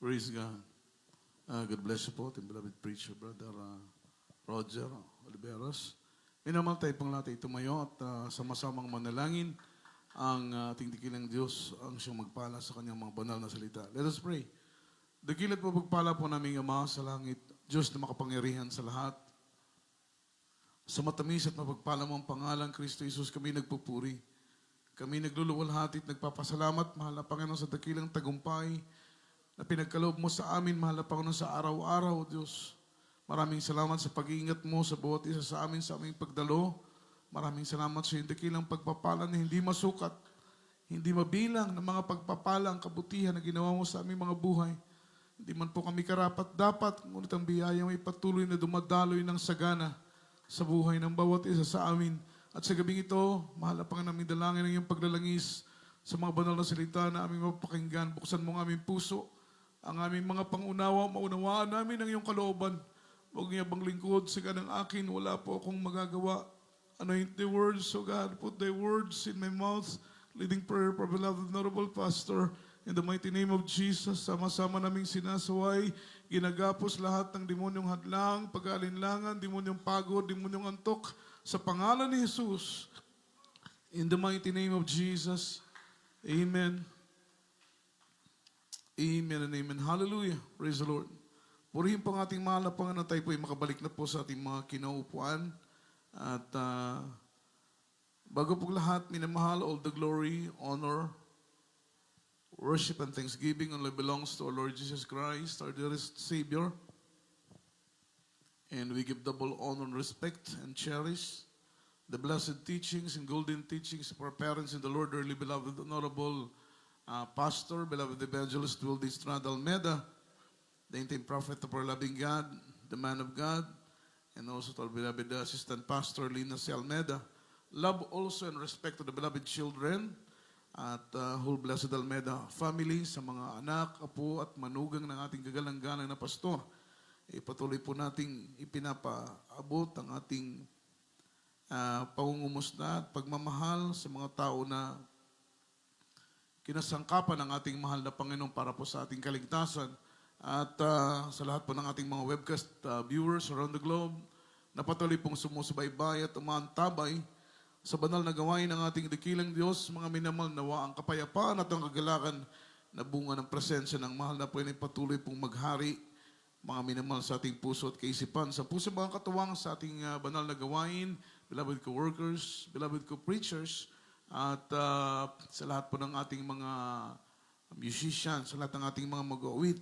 Praise God. God bless you po, ating beloved preacher, Brother Roger Oliveros. Minamaltay pang natin tumayo at sama-samang manalangin ang ating dikilang Diyos ang siyang magpala sa kanyang mga banal na salita. Let us pray. Dakilat po pagpala po naming Ama sa langit, Diyos na makapangyarihan sa lahat. Sa matamis at mapagpala mong pangalan, Kristo Jesus, kami nagpupuri. Kami nagluluwalhati at nagpapasalamat, mahal na Panginoon, sa dakilang tagumpay na pinagkaloob mo sa amin, mahal na Panginoon, sa araw-araw, Diyos. Maraming salamat sa pag-iingat mo sa bawat isa sa amin, sa aming pagdalo. Maraming salamat sa iyong dakilang pagpapala na hindi masukat, hindi mabilang ng mga pagpapala ang kabutihan na ginawa mo sa aming mga buhay. Hindi man po kami karapat-dapat, ngunit ang biyaya may patuloy na dumadaloy ng sagana sa buhay ng bawat isa sa amin. At sa gabing ito, mahal na Panginoon, namin dalangin ang iyong paglalangis sa mga banal na salita na aming mapapakinggan. Buksan mo ang aming puso, ang aming mga pangunawa, maunawaan namin ang iyong kalooban. Huwag niya bang lingkod sa ganang akin, wala po akong magagawa. Anoint the words, O God, put thy words in my mouth. Leading prayer for beloved honorable pastor. In the mighty name of Jesus, sama-sama naming sinasaway, ginagapos lahat ng demonyong hadlang, pag-aalinlangan, demonyong pagod, demonyong antok, sa pangalan ni Jesus. In the mighty name of Jesus, amen. Amen and amen. Hallelujah. Praise the Lord. Purihin po ang ating mahal na Panginoon, tayo po ay makabalik na po sa ating mga kinaupuan. At bago po lahat, minamahal, all the glory, honor, worship and thanksgiving only belongs to our Lord Jesus Christ, our dearest Savior. And we give double honor and respect and cherish the blessed teachings and golden teachings of our parents in the Lord, dearly beloved, honorable pastor, beloved evangelist Wildy Estrada Almeda, the intimate prophet of our loving God, the man of God, and also to our beloved assistant pastor, Lina C. Almeda. Love also and respect to the beloved children at whole blessed Almeda family, sa mga anak, apo at manugang ng ating kagalang-galang na pastor. Patuloy po nating ipinapaabot ang ating pangungumusta at pagmamahal sa mga tao na kinasangkapan ng ating mahal na Panginoon para po sa ating kaligtasan. At sa lahat po ng ating mga webcast viewers around the globe, na patuloy pong sumusubaybay at umaantabay sa banal na gawain ng ating dakilang Diyos, mga minamahal, nawa ang kapayapaan at ang kagalakan na bunga ng presensya ng mahal na Panginoon patuloy pong maghari, mga minamahal, sa ating puso at kaisipan. Sa puso mga katuwang sa ating banal na gawain, beloved co-workers, beloved co-preachers, at sa lahat po ng ating mga musicians, sa lahat ng ating mga mag-awit,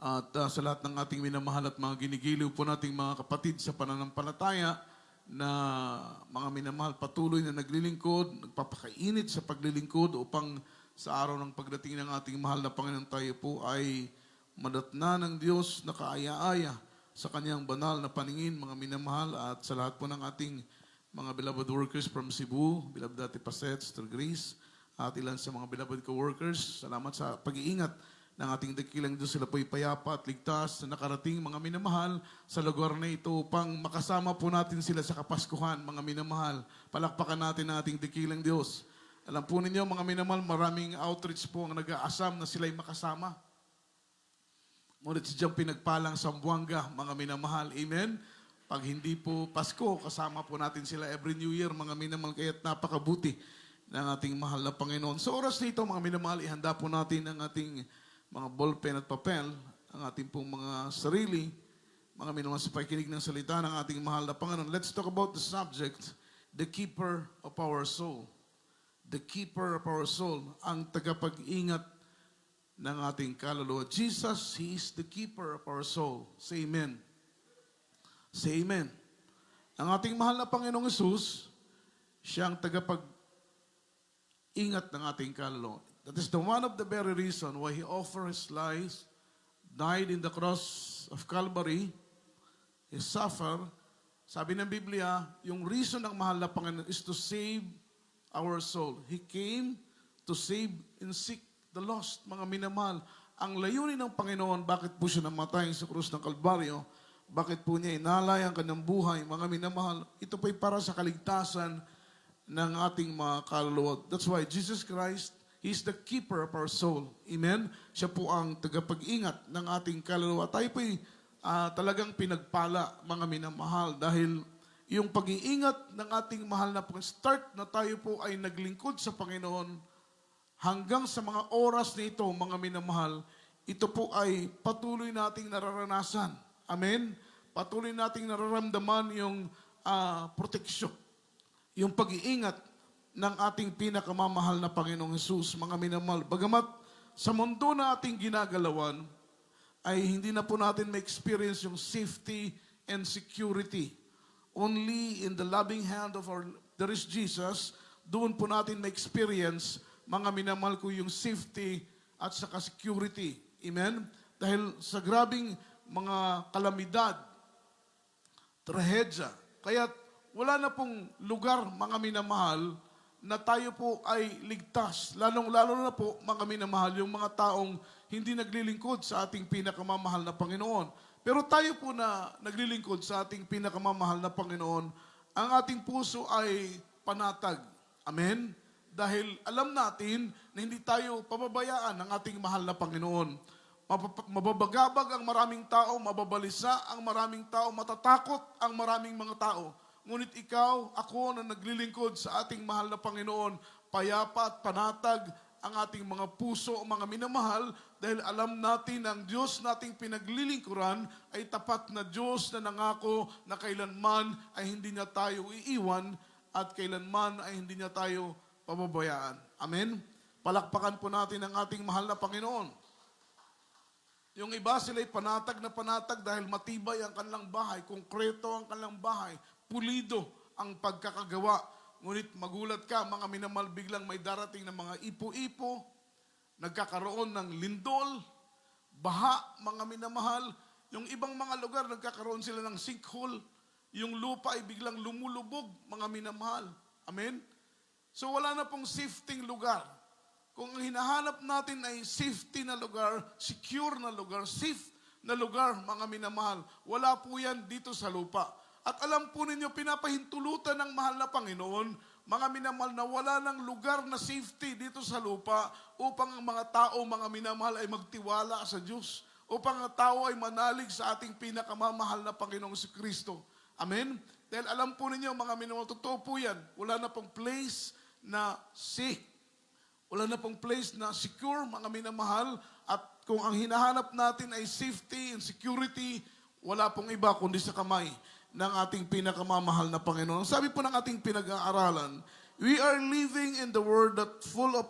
at sa lahat ng ating minamahal at mga ginigiliw po nating mga kapatid sa pananampalataya na mga minamahal, patuloy na naglilingkod, nagpapakainit sa paglilingkod upang sa araw ng pagdating ng ating mahal na Panginoon tayo po ay madatna ng Diyos na kaaya-aya sa kanyang banal na paningin, mga minamahal, at sa lahat po ng ating mga beloved workers from Cebu, beloved Ate Paset, Sister Grace, at ilan sa mga beloved co-workers. Salamat sa pag-iingat ng ating dakilang Diyos. Sila po'y payapa at ligtas na nakarating, mga minamahal, sa lugar na ito upang makasama po natin sila sa Kapaskuhan, mga minamahal. Palakpakan natin ang ating dakilang Diyos. Alam po ninyo, mga minamahal, maraming outreach po ang nag-aasam na sila'y makasama. Ngunit sidyang pinagpalang Sambuanga, mga minamahal. Amen? Pag hindi po Pasko, kasama po natin sila every New Year, mga minamahal, kaya't napakabuti ng ating mahal na Panginoon. Sa oras na ito, mga minamahal, ihanda po natin ang ating mga ballpen at papel, ang ating pong mga sarili, mga minamahal, sa pakikinig ng salita ng ating mahal na Panginoon. Let's talk about the subject, the keeper of our soul. The keeper of our soul, ang tagapag-ingat ng ating kaluluwa. Jesus, He is the keeper of our soul. Say amen. Say amen. Ang ating mahal na Panginoong Jesus, siya ang tagapag-ingat ng ating kaluluwa. That is the one of the very reason why He offered His life, died in the cross of Calvary, He suffered. Sabi ng Biblia, yung reason ng mahal na Panginoon is to save our soul. He came to save and seek the lost, mga minamahal. Ang layunin ng Panginoon, bakit po siya namatay sa krus ng Kalbaryo, bakit po niya inalay ang kanyang buhay, mga minamahal, ito po'y para sa kaligtasan ng ating mga kaluluwa. That's why Jesus Christ He is the keeper of our soul. Amen? Siya po ang tagapag-ingat ng ating kaluluwa. Tayo po'y talagang pinagpala, mga minamahal, dahil yung pag-iingat ng ating mahal na Panginoon, start na tayo po ay naglingkod sa Panginoon hanggang sa mga oras na ito, mga minamahal, ito po ay patuloy nating nararanasan. Amen? Patuloy nating nararamdaman yung proteksyon, yung pag-iingat ng ating pinakamamahal na Panginoong Hesus, mga minamahal. Bagamat sa mundo na ating ginagalawan, ay hindi na po natin ma-experience yung safety and security. Only in the loving hand of there is Jesus, doon po natin ma-experience, mga minamahal ko, yung safety at saka security. Amen? Dahil sa grabing mga kalamidad, trahedya, kaya wala na pong lugar, mga minamahal, na tayo po ay ligtas. Lalong-lalo na po, mga minamahal, yung mga taong hindi naglilingkod sa ating pinakamamahal na Panginoon. Pero tayo po na naglilingkod sa ating pinakamamahal na Panginoon, ang ating puso ay panatag. Amen? Dahil alam natin na hindi tayo pababayaan ng ating mahal na Panginoon. Mababagabag ang maraming tao, mababalisa ang maraming tao, matatakot ang maraming mga tao. Ngunit ikaw, ako na naglilingkod sa ating mahal na Panginoon, payapa at panatag ang ating mga puso, mga minamahal, dahil alam natin ang Diyos nating pinaglilingkuran ay tapat na Diyos na nangako na kailanman ay hindi niya tayo iiwan at kailanman ay hindi niya tayo pababayaan. Amen? Palakpakan po natin ang ating mahal na Panginoon. Yung iba sila'y panatag na panatag dahil matibay ang kanilang bahay, konkreto ang kanilang bahay, pulido ang pagkakagawa. Ngunit magulat ka, mga minamahal, biglang may darating na mga ipo-ipo, nagkakaroon ng lindol, baha, mga minamahal. Yung ibang mga lugar, nagkakaroon sila ng sinkhole. Yung lupa ay biglang lumulubog, mga minamahal. Amen? So wala na pong safety lugar. Kung ang hinahanap natin ay safety na lugar, secure na lugar, safe na lugar, mga minamahal, wala po yan dito sa lupa. At alam po ninyo, pinapahintulutan ng mahal na Panginoon, mga minamahal, na wala ng lugar na safety dito sa lupa upang ang mga tao, mga minamahal, ay magtiwala sa Diyos. Upang ang tao ay manalig sa ating pinakamamahal na Panginoong Kristo. Amen? Dahil alam po ninyo, mga minamahal, totoo po yan. Wala na pong place na safe. Wala na pong place na secure, mga minamahal. At kung ang hinahanap natin ay safety and security, wala pong iba kundi sa kamay ng ating pinakamamahal na Panginoon. Sabi po ng ating pinag-aaralan, we are living in the world that full of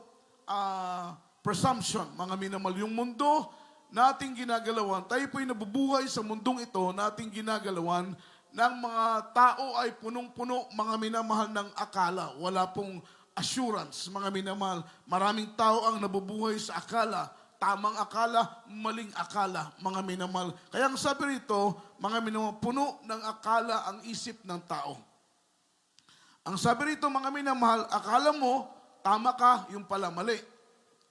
presumption, mga minamahal. Yung mundo na ating ginagalawan, tayo po'y nabubuhay sa mundong ito na ating ginagalawan ng mga tao ay punong-puno, mga minamahal, ng akala. Wala pong assurance, mga minamahal. Maraming tao ang nabubuhay sa akala. Tamang akala, maling akala, mga minamahal. Kaya ang sabi rito, mga minamahal, puno ng akala ang isip ng tao. Ang sabi rito, mga minamahal, akala mo, tama ka, yung pala mali.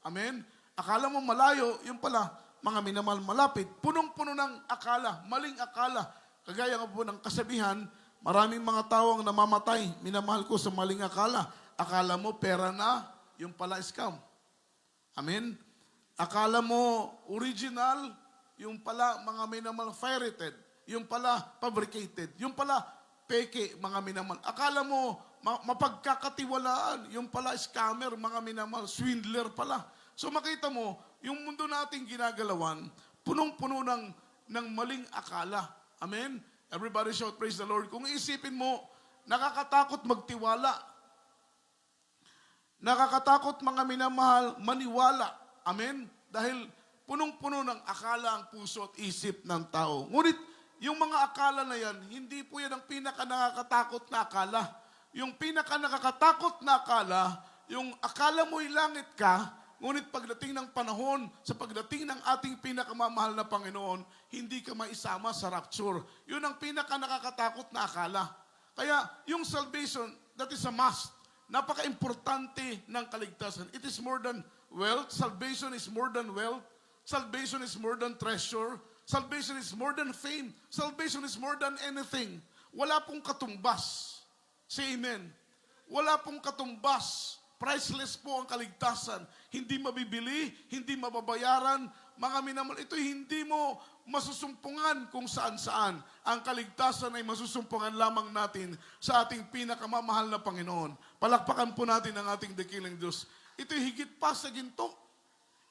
Amen? Akala mo malayo, yung pala, mga minamahal, malapit. Punong-puno ng akala, maling akala. Kagaya nga po ng kasabihan, maraming mga tao ang namamatay, minamahal ko, sa maling akala. Akala mo pera na, yung pala scam. Amen? Akala mo original, yung pala mga minamahal pirated, yung pala fabricated, yung pala peke, mga minamahal. Akala mo mapagkakatiwalaan, yung pala scammer, mga minamahal, swindler pala. So makita mo, yung mundo nating ginagalawan, punong-puno ng maling akala. Amen? Everybody shout, praise the Lord. Kung isipin mo, nakakatakot magtiwala. Nakakatakot, mga minamahal, maniwala. Amen? Dahil punong-puno ng akala ang puso at isip ng tao. Ngunit, yung mga akala na yan, hindi po yan ang pinaka-nakakatakot na akala. Yung pinaka-nakakatakot na akala, yung akala mo'y langit ka, ngunit pagdating ng panahon, sa pagdating ng ating pinakamamahal na Panginoon, hindi ka maisama sa rapture. Yun ang pinaka-nakakatakot na akala. Kaya, yung salvation, that is a must. Napaka-importante ng kaligtasan. It is more than wealth. Salvation is more than wealth. Salvation is more than treasure. Salvation is more than fame. Salvation is more than anything. Wala pong katumbas. Say amen. Wala pong katumbas Priceless po ang kaligtasan. Hindi mabibili, hindi mababayaran. Mga minamahal, ito hindi mo masusumpungan kung saan-saan. Ang kaligtasan ay masusumpungan lamang natin sa ating pinakamamahal na Panginoon. Palakpakan po natin ang ating dakilang Diyos. Ito'y higit pa sa ginto.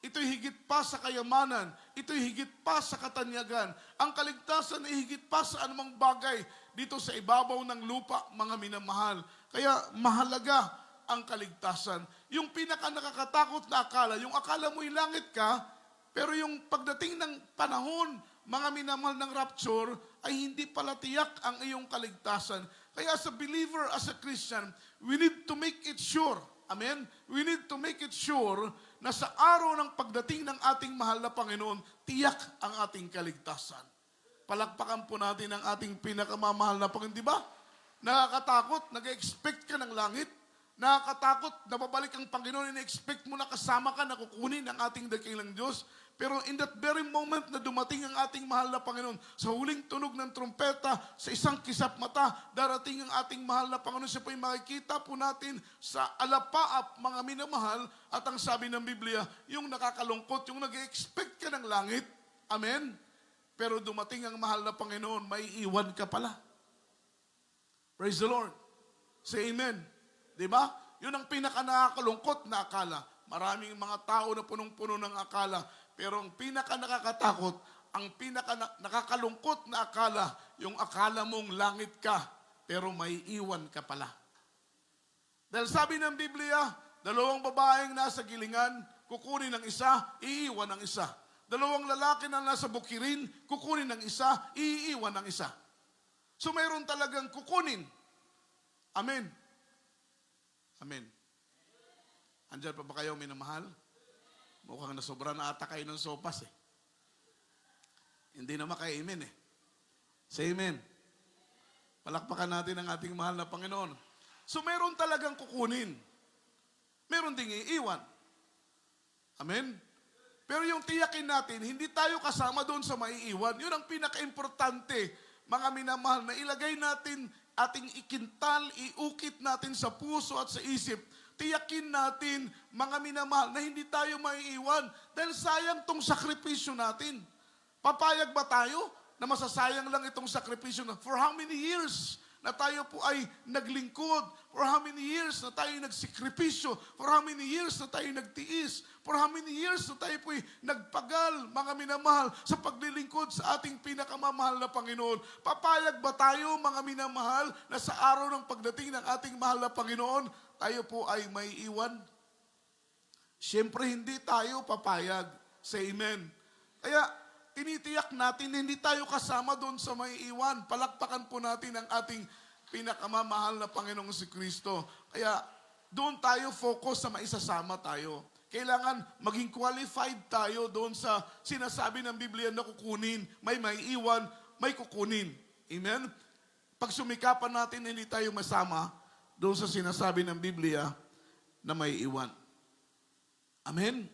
Ito'y higit pa sa kayamanan. Ito'y higit pa sa katanyagan. Ang kaligtasan ay higit pa sa anumang bagay dito sa ibabaw ng lupa, mga minamahal. Kaya mahalaga ang kaligtasan. Yung pinaka nakakatakot na akala, yung akala mo'y langit ka, pero yung pagdating ng panahon, mga minamahal ng rapture, ay hindi pala tiyak ang iyong kaligtasan. Kaya as a believer, as a Christian, we need to make it sure. Amen? We need to make it sure na sa araw ng pagdating ng ating mahal na Panginoon, tiyak ang ating kaligtasan. Palakpakan po natin ang ating pinakamamahal na Panginoon. Di ba? Nakakatakot, nag-expect ka ng langit. Nakakatakot, nababalik ang Panginoon, ina-expect mo na kasama ka na kukunin ang ating dakilang Diyos. Pero in that very moment na dumating ang ating mahal na Panginoon, sa huling tunog ng trumpeta, sa isang kisap mata, darating ang ating mahal na Panginoon. Siya po'y makikita po natin sa alapaap, mga minamahal, at ang sabi ng Biblia, yung nakakalungkot, yung nag-expect ka ng langit. Amen? Pero dumating ang mahal na Panginoon, may iwan ka pala. Praise the Lord. Say amen. Diba? Yun ang pinaka-nakakalungkot na akala. Maraming mga tao na punong-puno ng akala. Pero ang pinaka-nakakatakot, ang pinaka-nakakalungkot na akala, yung akala mong langit ka, pero may iwan ka pala. Dahil sabi ng Biblia, dalawang babaeng nasa gilingan, kukunin ang isa, iiwan ang isa. Dalawang lalaki na nasa bukirin, kukunin ang isa, iiwan ang isa. So mayroon talagang kukunin. Amen. Amen. Andiyan pa ba kayo, minamahal? Mukhang nasobra na ata kayo ng sopas eh. Hindi na maka-amen eh. Say amen. Palakpakan natin ang ating mahal na Panginoon. So meron talagang kukunin. Meron ding iiwan. Amen? Pero yung tiyakin natin, hindi tayo kasama doon sa maiiwan. Yun ang pinaka-importante, mga minamahal, na ilagay natin ating ikintal, iukit natin sa puso at sa isip. Tiyakin natin, mga minamahal, na hindi tayo maiiwan dahil sayang tong sakripisyo natin. Papayag ba tayo na masasayang lang itong sakripisyo na for how many years na tayo po ay naglingkod, for how many years na tayo nagsikripisyo, for how many years na tayo nagtiis, for how many years na tayo po ay nagpagal, mga minamahal, sa paglilingkod sa ating pinakamamahal na Panginoon. Papayag ba tayo, mga minamahal, na sa araw ng pagdating ng ating mahal na Panginoon, tayo po ay may iwan? Siyempre, hindi tayo papayag. Say amen. Kaya, tinitiyak natin, hindi tayo kasama doon sa may iwan. Palakpakan po natin ang ating pinakamamahal na Panginoong si Kristo. Kaya doon tayo focus sa maisasama tayo. Kailangan maging qualified tayo doon sa sinasabi ng Biblia na kukunin. May iwan, may kukunin. Amen? Pag sumikapan natin, hindi tayo masama doon sa sinasabi ng Biblia na may iwan. Amen?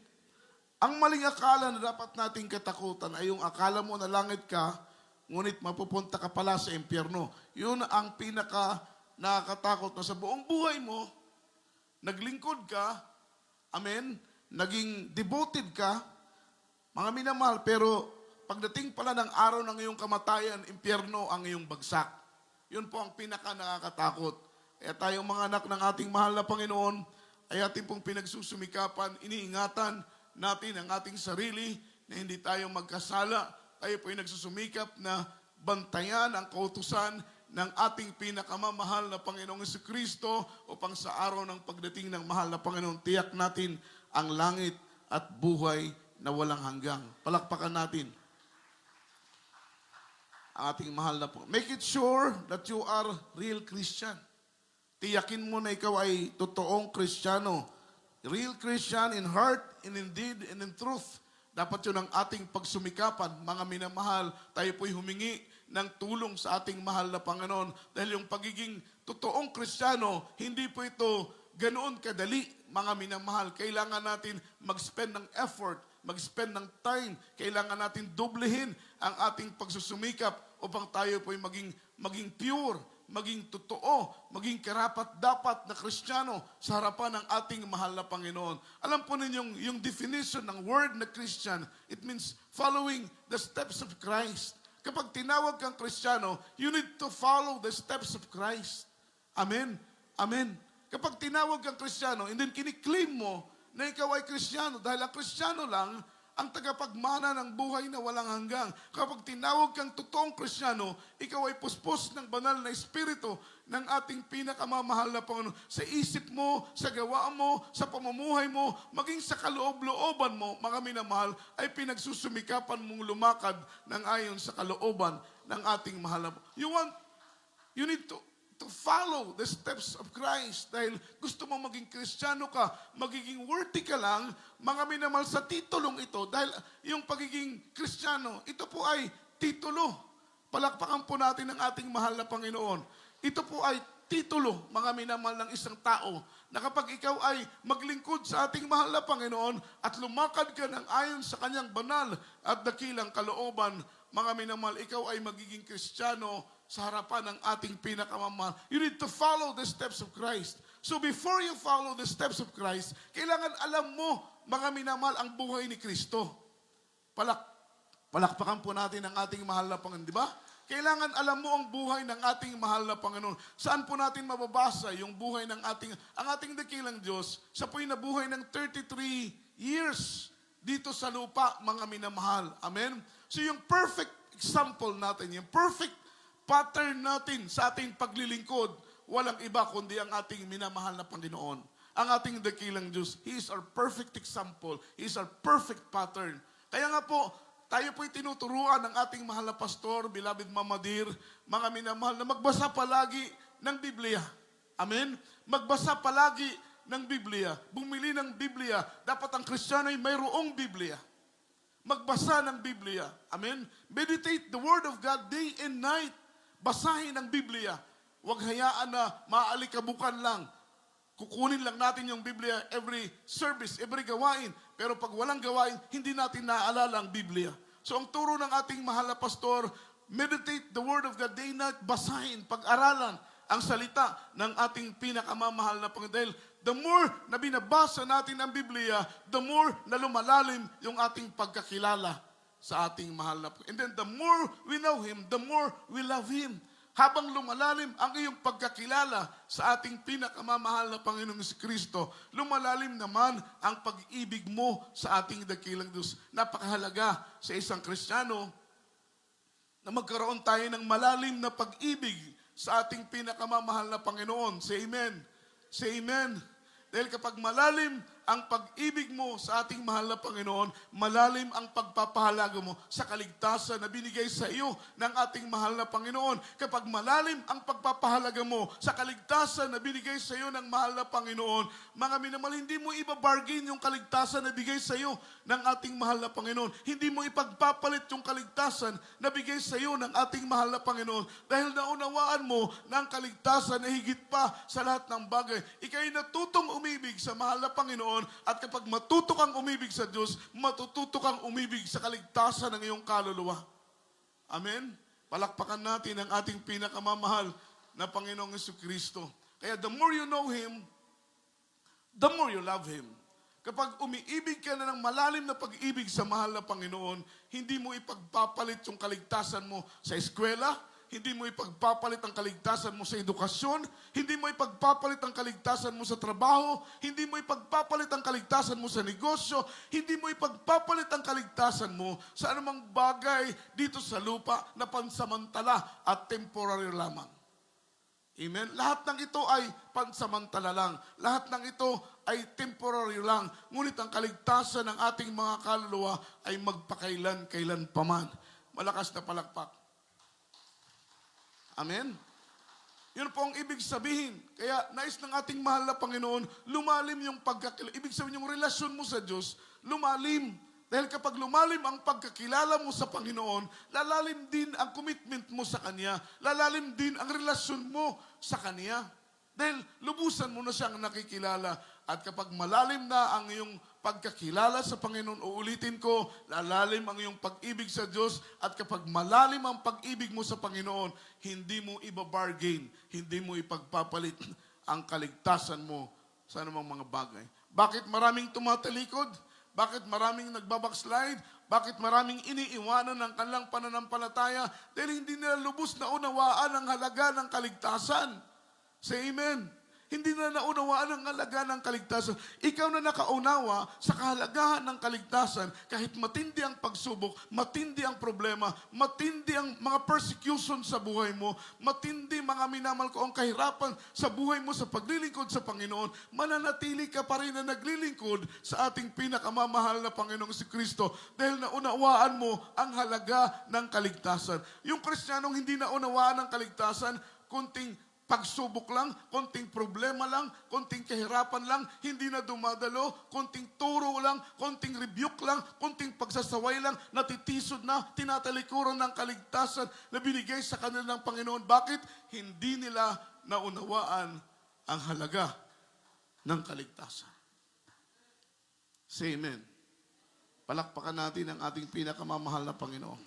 Ang maling akala na dapat nating katakutan ay yung akala mo na langit ka, ngunit mapupunta ka pala sa impyerno. Yun ang pinaka nakakatakot na sa buong buhay mo, naglingkod ka, amen, naging devoted ka, mga minamahal, pero pagdating pala ng araw ng iyong kamatayan, impyerno ang iyong bagsak. Yun po ang pinaka nakakatakot. Kaya tayong mga anak ng ating mahal na Panginoon, ay ating pong pinagsusumikapan, iniingatan natin ang ating sarili na hindi tayo magkasala. Tayo po ay nagsusumikap na bantayan ang kautusan ng ating pinakamamahal na Panginoong Jesucristo upang sa araw ng pagdating ng mahal na Panginoon, tiyak natin ang langit at buhay na walang hanggang. Palakpakan natin ang ating mahal na Panginoon. Make it sure that you are real Christian. Tiyakin mo na ikaw ay totoong Kristiyano. Real Christian in heart, and in deed, and in truth. Dapat yun ang ating pagsumikapan. Mga minamahal, tayo po'y humingi ng tulong sa ating mahal na Panginoon. Dahil yung pagiging totoong Kristiyano, hindi po ito ganoon kadali, mga minamahal. Kailangan natin mag-spend ng effort, mag-spend ng time. Kailangan natin doblehin ang ating pagsusumikap upang tayo po'y maging pure, maging totoo, maging karapat-dapat na Kristiyano sa harapan ng ating mahal na Panginoon. Alam po ninyong yung definition ng word na Christian, it means following the steps of Christ. Kapag tinawag kang Kristiyano, you need to follow the steps of Christ. Amen? Amen. Kapag tinawag kang Kristiyano, and then kiniklaim mo na ikaw ay Kristiyano, dahil ang Kristiyano lang ang tagapagmana ng buhay na walang hanggang. Kapag tinawag kang totoong Kristiyano, ikaw ay puspos ng banal na Espiritu ng ating pinakamamahal na Panginoon. Sa isip mo, sa gawa mo, sa pamumuhay mo, maging sa kaloob-looban mo, mga minamahal, ay pinagsusumikapan mong lumakad ng ayon sa kalooban ng ating mahal na You need to follow the steps of Christ. Dahil gusto mo maging Kristiyano ka, magiging worthy ka lang, mga minamahal, sa titulong ito. Dahil yung pagiging Kristiyano, ito po ay titulo. Palakpakan po natin ang ating mahal na Panginoon. Ito po ay titulo, mga minamahal, ng isang tao, na kapag ikaw ay maglingkod sa ating mahal na Panginoon at lumakad ka ng ayon sa kanyang banal at dakilang kalooban, mga minamahal, ikaw ay magiging Kristiyano sa harapan ng ating pinakamamahal. You need to follow the steps of Christ. So before you follow the steps of Christ, kailangan alam mo, mga minamahal, ang buhay ni Kristo. Palakpakan po natin ang ating mahal na Panginoon, di ba? Kailangan alam mo ang buhay ng ating mahal na Panginoon. Saan po natin mababasa yung buhay ng ang ating dakilang Diyos? Siya po'y nabuhay ng 33 years dito sa lupa, mga minamahal. Amen? So yung perfect example natin, yung perfect pattern natin sa ating paglilingkod, walang iba kundi ang ating minamahal na Panginoon. Ang ating dakilang Diyos, He is our perfect example. He is our perfect pattern. Kaya nga po, tayo po'y tinuturuan ng ating mahal na pastor, beloved Mama Dir, mga minamahal, na magbasa palagi ng Biblia. Amen? Magbasa palagi ng Biblia. Bumili ng Biblia. Dapat ang Kristiyano ay mayroong Biblia. Magbasa ng Biblia. Amen? Meditate the Word of God day and night. Basahin ang Biblia. Huwag hayaan na maalikabukan lang. Kukunin lang natin yung Biblia every service, every gawain. Pero pag walang gawain, hindi natin naaalala ang Biblia. So ang turo ng ating mahal na pastor, meditate the Word of God day and night. Basahin, pag-aralan ang salita ng ating pinakamamahal na Panginoon. Dahil the more na binabasa natin ang Biblia, the more na lumalalim yung ating pagkakilala sa ating mahal na Panginoon. And then the more we know Him, the more we love Him. Habang lumalalim ang iyong pagkakilala sa ating pinakamamahal na Panginoong si Kristo, lumalalim naman ang pag-ibig mo sa ating dakilang Diyos. Napakahalaga sa isang Kristiyano na magkaroon tayo ng malalim na pag-ibig sa ating pinakamamahal na Panginoon. Say amen. Say amen. Dahil kapag malalim ang pag-ibig mo sa ating mahal na Panginoon, malalim ang pagpapahalaga mo sa kaligtasan na binigay sa iyo ng ating mahal na Panginoon. Kapag malalim ang pagpapahalaga mo sa kaligtasan na binigay sa iyo ng mahal na Panginoon, mga minamahal, hindi mo ibabargain yung kaligtasan na bigay sa iyo ng ating mahal na Panginoon. Hindi mo ipagpapalit yung kaligtasan na bigay sa iyo ng ating mahal na Panginoon. Dahil naunawaan mo na ang kaligtasan na higit pa sa lahat ng bagay. Ika'y natutong umibig sa mahal na Panginoon. At kapag matuto kang umibig sa Diyos, matututo kang umibig sa kaligtasan ng iyong kaluluwa. Amen? Palakpakan natin ang ating pinakamamahal na Panginoong Jesucristo. Kaya the more you know Him, the more you love Him. Kapag umiibig ka na ng malalim na pag-ibig sa mahal na Panginoon, hindi mo ipagpapalit yung kaligtasan mo sa eskwela, hindi mo ipagpapalit ang kaligtasan mo sa edukasyon, hindi mo ipagpapalit ang kaligtasan mo sa trabaho, hindi mo ipagpapalit ang kaligtasan mo sa negosyo, hindi mo ipagpapalit ang kaligtasan mo sa anumang bagay dito sa lupa na pansamantala at temporary lamang. Amen? Lahat ng ito ay pansamantala lang. Lahat ng ito ay temporary lang. Ngunit ang kaligtasan ng ating mga kaluluwa ay magpakailan-kailan paman. Malakas na palakpak. Amen? Yun po ang ibig sabihin. Kaya nais ng ating mahal na Panginoon, lumalim yung pagkakilala. Ibig sabihin yung relasyon mo sa Diyos, lumalim. Dahil kapag lumalim ang pagkakilala mo sa Panginoon, lalalim din ang commitment mo sa Kanya. Lalalim din ang relasyon mo sa Kanya. Dahil lubusan mo na siyang nakikilala. At kapag malalim na ang iyong pagkakilala sa Panginoon, uulitin ko, lalalim ang iyong pag-ibig sa Diyos, at kapag malalim ang pag-ibig mo sa Panginoon, hindi mo ibabargain, hindi mo ipagpapalit ang kaligtasan mo sa anumang mga bagay. Bakit maraming tumatalikod? Bakit maraming nagbabackslide? Bakit maraming iniiwanan ng kanilang pananampalataya? Dahil hindi nila lubos na unawaan ang halaga ng kaligtasan. Say amen. Hindi na naunawaan ang halaga ng kaligtasan. Ikaw na nakaunawa sa kahalagahan ng kaligtasan, kahit matindi ang pagsubok, matindi ang problema, matindi ang mga persecution sa buhay mo, matindi mga minamahal ko ang kahirapan sa buhay mo sa paglilingkod sa Panginoon, mananatili ka pa rin na naglilingkod sa ating pinakamamahal na Panginoong si Kristo dahil naunawaan mo ang halaga ng kaligtasan. Yung Kristiyanong hindi naunawaan ng kaligtasan, kunting pagsubok lang, konting problema lang, konting kahirapan lang, hindi na dumadalo, konting turo lang, konting rebuke lang, konting pagsasaway lang, natitisod na, tinatalikuran ng kaligtasan na binigay sa kanila ng Panginoon. Bakit? Hindi nila naunawaan ang halaga ng kaligtasan. Say amen. Palakpakan natin ang ating pinakamamahal na Panginoon.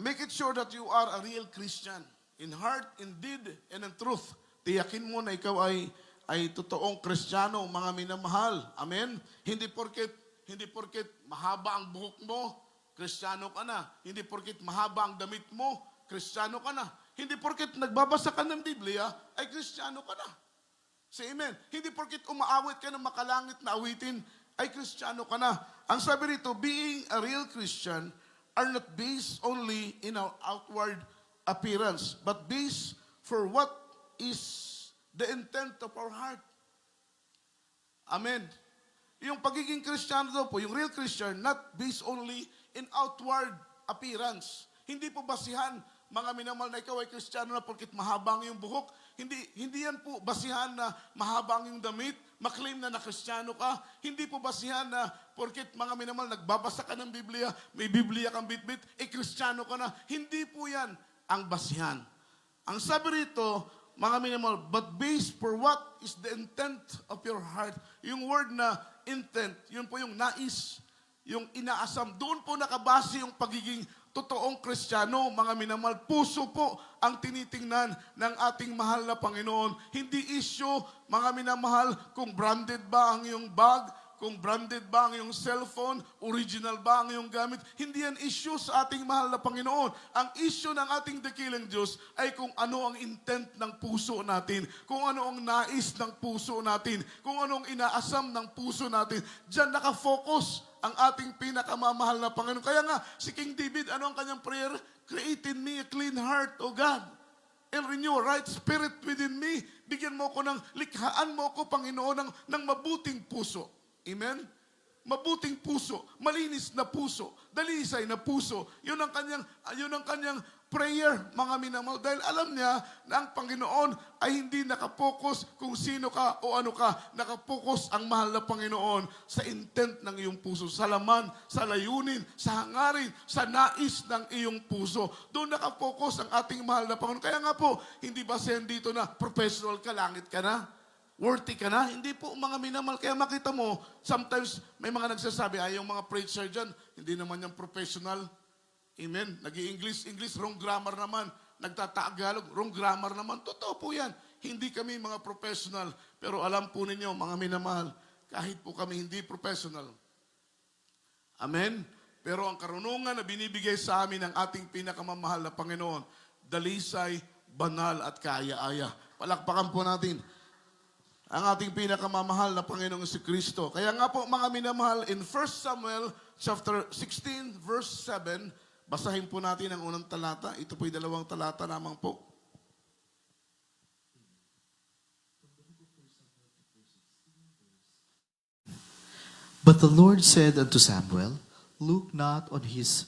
Make it sure that you are a real Christian. In heart, in deed, and in truth. Tiyakin mo na ikaw ay totoong Kristiyano, mga minamahal. Amen? Hindi porket mahaba ang buhok mo, Kristiyano ka na. Hindi porket mahaba ang damit mo, Kristiyano ka na. Hindi porket nagbabasa ka ng Biblia, ay Kristiyano ka na. Say amen. Hindi porket umaawit ka ng makalangit na awitin, ay Kristiyano ka na. Ang sabi rito, being a real Christian are not based only in our outward appearance, but based for what is the intent of our heart. Amen. Yung pagiging Kristiyano daw po, yung real Christian, not based only in outward appearance. Hindi po basihan, mga minamahal, na ikaw ay Kristiyano na porkit mahabang yung buhok. Hindi yan po basihan na mahabang yung damit, maklaim na Kristiyano ka. Hindi po basihan na porkit, mga minamahal, nagbabasa ka ng Biblia, may Biblia kang bitbit, Kristiyano ka na. Hindi po yan ang basihan. Ang sabi rito, mga minamahal, but based for what is the intent of your heart. Yung word na intent, yun po yung nais, yung inaasam. Doon po nakabase yung pagiging totoong Kristiyano, mga minamahal. Puso po ang tinitingnan ng ating mahal na Panginoon. Hindi issue, mga minamahal, kung branded ba ang iyong bag, kung branded ba ang iyong cellphone, original ba ang iyong gamit. Hindi yan issue sa ating mahal na Panginoon. Ang issue ng ating dakilang Diyos ay kung ano ang intent ng puso natin, kung ano ang nais ng puso natin, kung ano ang inaasam ng puso natin. Diyan nakafocus ang ating pinakamamahal na Panginoon. Kaya nga, si King David, ano ang kanyang prayer? Create in me a clean heart, O God, and renew a right spirit within me. Bigyan mo ko ng, likhaan mo ko, Panginoon, ng mabuting puso. Amen? Mabuting puso, malinis na puso, dalisay na puso. Yun ang kanyang prayer, mga minamahal. Dahil alam niya na ang Panginoon ay hindi nakapokus kung sino ka o ano ka. Nakapokus ang mahal na Panginoon sa intent ng iyong puso, sa laman, sa layunin, sa hangarin, sa nais ng iyong puso. Doon nakapokus ang ating mahal na Panginoon. Kaya nga po, hindi ba dito na professional ka, langit ka na? Worthy ka na? Hindi po, mga minamahal. Kaya makita mo, sometimes may mga nagsasabi, yung mga preacher dyan, hindi naman yung professional. Amen? Nag-i-English, wrong grammar naman. Nagtatagalog, wrong grammar naman. Totoo po yan. Hindi kami mga professional. Pero alam po ninyo, mga minamahal, kahit po kami hindi professional. Amen? Pero ang karunungan na binibigay sa amin ng ating pinakamamahal na Panginoon, dalisay, banal at kaaya-aya. Palakpakan po natin ang ating pinakamamahal na Panginoong si Kristo. Kaya nga po, mga minamahal, in 1 Samuel chapter 16, verse 7, basahin po natin ang unang talata. Ito po'y 2 talata lamang po. But the Lord said unto Samuel, Look not on his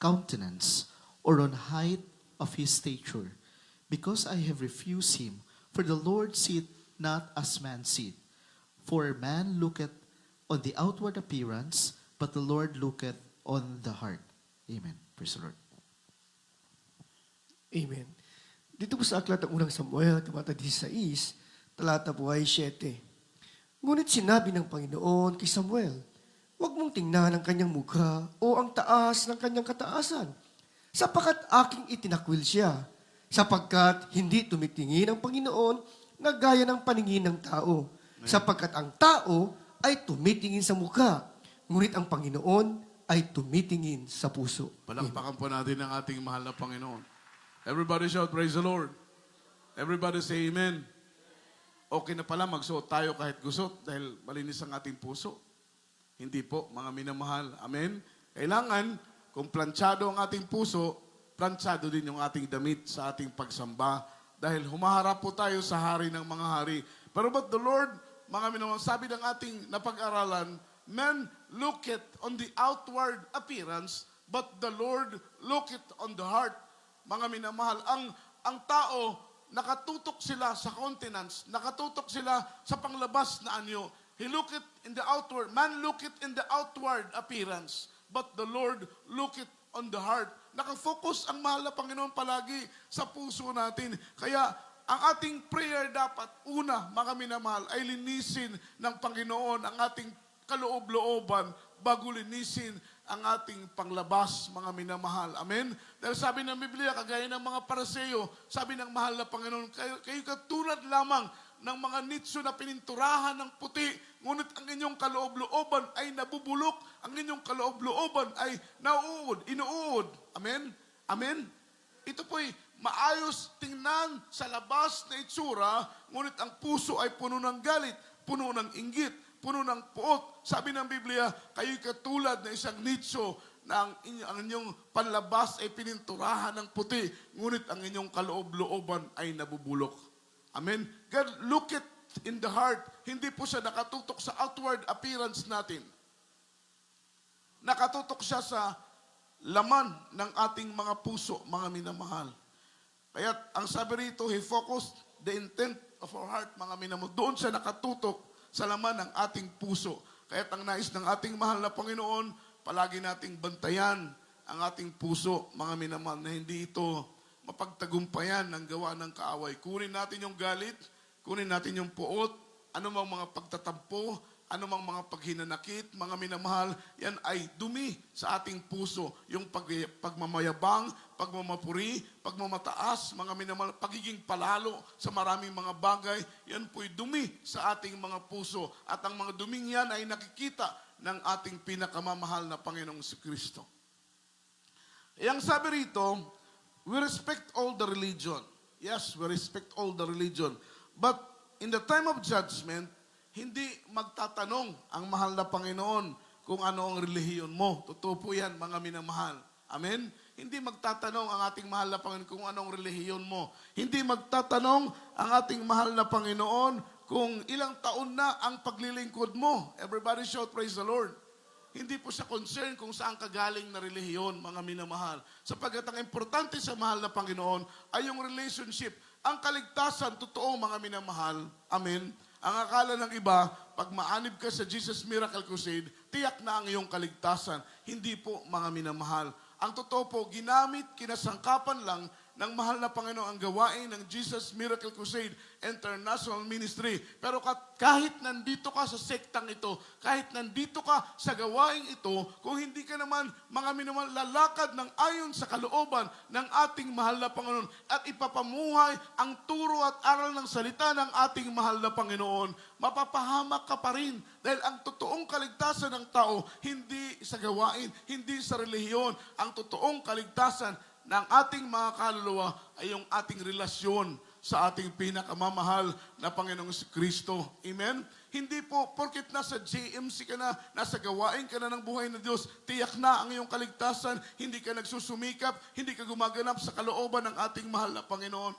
countenance, or on height of his stature, because I have refused him. For the Lord seeth not as man seeth. For man looketh on the outward appearance, but the Lord looketh on the heart. Amen. Praise the Lord. Amen. Dito po sa aklat ng unang Samuel, kabanata 16, talata po ay 7. Ngunit sinabi ng Panginoon kay Samuel, huwag mong tingnan ang kanyang mukha o ang taas ng kanyang kataasan, sapagkat aking itinakwil siya, sapagkat hindi tumitingin ang Panginoon na gaya ng paningin ng tao, sapagkat ang tao ay tumitingin sa mukha, ngunit ang Panginoon ay tumitingin sa puso. Palakpakan po natin ang ating mahal na Panginoon. Everybody shout, praise the Lord. Everybody say amen. Okay na pala magsuot tayo kahit gusot dahil malinis ang ating puso. Hindi po, mga minamahal. Amen? Kailangan, kung planchado ang ating puso, planchado din yung ating damit sa ating pagsamba dahil humaharap po tayo sa hari ng mga hari. Pero but the Lord, mga minamahal, sabi ng ating napag-aralan, men look it on the outward appearance, but the Lord look it on the heart. Mga minamahal, ang tao, nakatutok sila sa countenance, nakatutok sila sa panglabas na anyo. He look it in the outward, man look it in the outward appearance, but the Lord look it on the heart. Nakafocus ang mahal na Panginoon palagi sa puso natin. Kaya ang ating prayer dapat, una, mga minamahal, ay linisin ng Panginoon ang ating kaloob-looban bago linisin ang ating panglabas, mga minamahal. Amen? Dahil sabi ng Biblia, kagaya ng mga Pariseo, sabi ng mahal na Panginoon, kayo katulad lamang ng mga nitso na pininturahan ng puti, ngunit ang inyong kaloob-looban ay nabubulok, ang inyong kaloob-looban ay inuud. Amen? Amen? Ito po'y maayos tingnan sa labas na itsura, ngunit ang puso ay puno ng galit, puno ng inggit, puno ng puot. Sabi ng Biblia, kayo'y katulad na isang nitso na ang inyong panlabas ay pininturahan ng puti, ngunit ang inyong kaloob-looban ay nabubulok. Amen? God, look it in the heart. Hindi po siya nakatutok sa outward appearance natin. Nakatutok siya sa laman ng ating mga puso, mga minamahal. Kaya ang sabi rito, He focused the intent of our heart, mga minamahal. Doon siya nakatutok sa laman ng ating puso. Kaya ang nais ng ating mahal na Panginoon, palagi nating bantayan ang ating puso, mga minamahal, na hindi ito mapagtagumpayan ng gawa ng kaaway. Kunin natin yung galit, kunin natin yung puot, anumang mga pagtatampo, anumang mga paghinanakit, mga minamahal, yan ay dumi sa ating puso. Yung pagmamayabang, pagmamapuri, pagmamataas, mga minamahal, pagiging palalo sa maraming mga bagay, yan po'y dumi sa ating mga puso. At ang mga duming yan ay nakikita ng ating pinakamamahal na Panginoong Kristo. Yang sabi rito, we respect all the religion. Yes, we respect all the religion. But in the time of judgment, hindi magtatanong ang mahal na Panginoon kung ano ang relihiyon mo. Totoo po yan, mga minamahal. Amen? Hindi magtatanong ang ating mahal na Panginoon kung anong relihiyon mo. Hindi magtatanong ang ating mahal na Panginoon kung ilang taon na ang paglilingkod mo. Everybody shout, praise the Lord. Hindi po siya concerned kung saan kagaling na relihiyon, mga minamahal. Sapagkat ang importante sa mahal na Panginoon ay yung relationship. Ang kaligtasan, totoo, mga minamahal. Amen? Ang akala ng iba, pag maanib ka sa Jesus Miracle Crusade, tiyak na ang iyong kaligtasan. Hindi po, mga minamahal. Ang totoo po, ginamit, kinasangkapan lang ng mahal na Panginoon ang gawain ng Jesus Miracle Crusade International Ministry. Pero kahit nandito ka sa sektang ito, kahit nandito ka sa gawain ito, kung hindi ka naman, mga minamahal, lalakad ng ayon sa kalooban ng ating mahal na Panginoon at ipapamuhay ang turo at aral ng salita ng ating mahal na Panginoon, mapapahamak ka pa rin. Dahil ang totoong kaligtasan ng tao, hindi sa gawain, hindi sa relihiyon. Ang totoong kaligtasan ng ating mga kaluluwa ay yung ating relasyon sa ating pinakamamahal na Panginoong Kristo. Amen? Hindi po, porkit nasa JMC ka na, nasa gawain ka na ng buhay na Diyos, tiyak na ang iyong kaligtasan, hindi ka nagsusumikap, hindi ka gumaganap sa kalooban ng ating mahal na Panginoon.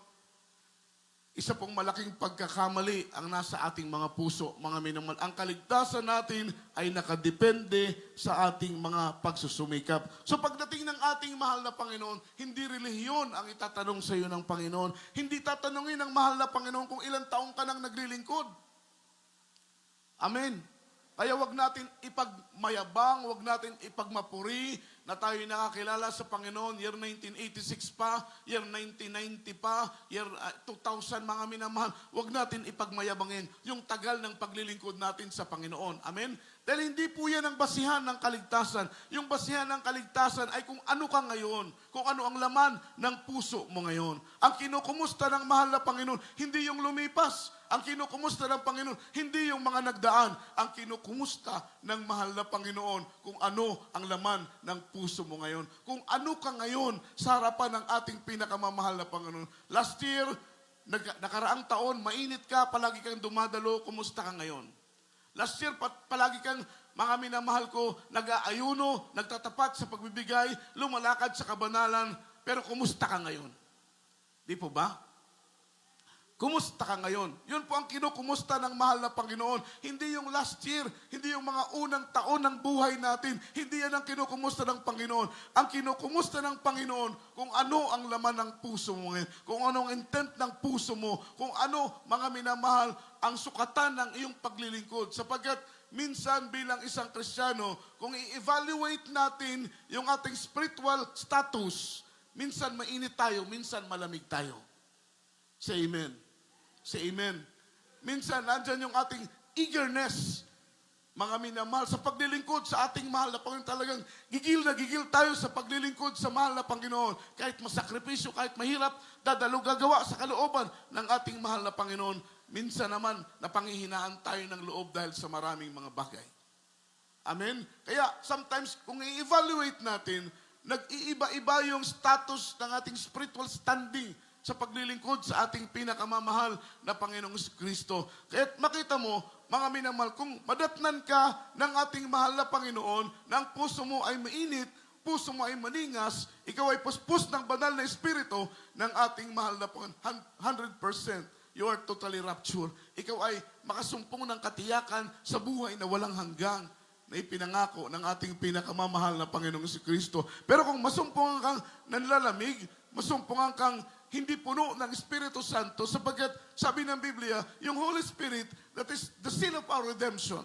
Isa pong malaking pagkakamali ang nasa ating mga puso, mga minamahal. Ang kaligtasan natin ay nakadepende sa ating mga pagsusumikap. So pagdating ng ating mahal na Panginoon, hindi relihiyon ang itatanong sa iyo ng Panginoon. Hindi tatanungin ng mahal na Panginoon kung ilang taong ka nang naglilingkod. Amen. Kaya wag natin ipagmayabang, wag natin ipagmapuri na tayo nakakilala sa Panginoon. Year 1986 pa, year 1990 pa, year 2000 mga minamahal. Wag natin ipagmayabangin yung tagal ng paglilingkod natin sa Panginoon. Amen? Dahil hindi po yan ang basihan ng kaligtasan. Yung basihan ng kaligtasan ay kung ano ka ngayon, kung ano ang laman ng puso mo ngayon. Ang kinukumusta ng mahal na Panginoon, hindi yung lumipas. Ang kinukumusta ng Panginoon, hindi yung mga nagdaan. Ang kinukumusta ng mahal na Panginoon, kung ano ang laman ng puso mo ngayon. Kung ano ka ngayon sa harapan ng ating pinakamamahal na Panginoon. Last year, nakaraang taon, mainit ka, palagi kang dumadalo, kumusta ka ngayon? Last year, palagi kang, mga minamahal ko, nag-aayuno, nagtatapat sa pagbibigay, lumalakad sa kabanalan, pero kumusta ka ngayon? Di po ba? Kumusta ka ngayon? Yun po ang kinukumusta ng mahal na Panginoon. Hindi yung last year, hindi yung mga unang taon ng buhay natin. Hindi yan ang kinukumusta ng Panginoon. Ang kinukumusta ng Panginoon, kung ano ang laman ng puso mo ngayon, kung ano ang intent ng puso mo, kung ano, mga minamahal, ang sukatan ng iyong paglilingkod. Sapagkat minsan bilang isang Kristiyano, kung i-evaluate natin yung ating spiritual status, minsan mainit tayo, minsan malamig tayo. Say amen. Say amen. Minsan, nandyan yung ating eagerness, mga minamahal, sa paglilingkod sa ating mahal na Panginoon. Talagang gigil na gigil tayo sa paglilingkod sa mahal na Panginoon. Kahit masakripisyo, kahit mahirap, dadalo gagawa sa kalooban ng ating mahal na Panginoon. Minsan naman, napanghihinaan tayo ng loob dahil sa maraming mga bagay. Amen? Kaya, sometimes, kung i-evaluate natin, nag-iiba-iba yung status ng ating spiritual standing sa paglilingkod sa ating pinakamamahal na Panginoong Kristo. Kaya makita mo, mga minamahal, kung madatnan ka ng ating mahal na Panginoon, na ang puso mo ay mainit, puso mo ay maningas, ikaw ay puspos ng banal na Espiritu ng ating mahal na Panginoon. 100%. You are totally raptured. Ikaw ay makasumpong ng katiyakan sa buhay na walang hanggang na ipinangako ng ating pinakamamahal na Panginoong Kristo. Pero kung masumpungan kang nanlalamig, masumpungan kang hindi puno ng Espiritu Santo, sapagkat sabi ng Biblia, yung Holy Spirit, that is the seal of our redemption.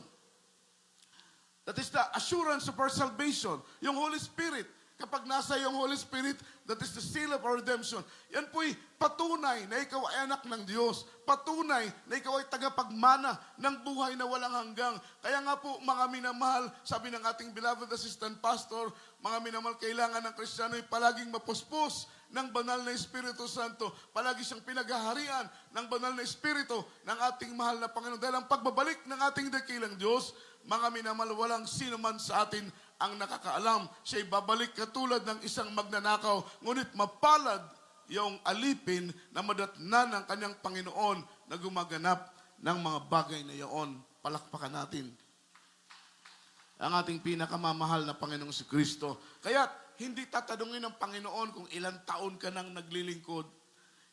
That is the assurance of our salvation. Yung Holy Spirit, kapag nasa yung Holy Spirit, that is the seal of our redemption. Yan po'y patunay na ikaw ay anak ng Diyos. Patunay na ikaw ay tagapagmana ng buhay na walang hanggang. Kaya nga po, mga minamahal, sabi ng ating beloved assistant pastor, mga minamahal, kailangan ng Kristiyano ay palaging mapuspos ng banal na Espiritu Santo. Palagi siyang pinaghaharian ng banal na Espiritu ng ating mahal na Panginoon. Dahil ang pagbabalik ng ating dakilang Diyos, mga minamahal, walang sino man sa atin ang nakakaalam. Siya'y babalik katulad ng isang magnanakaw, ngunit mapalad yung alipin na madatnan ng kanyang Panginoon na gumaganap ng mga bagay na iyon. Palakpakan natin ang ating pinakamamahal na Panginoong si Kristo. Kaya hindi tatanungin ng Panginoon kung ilang taon ka nang naglilingkod.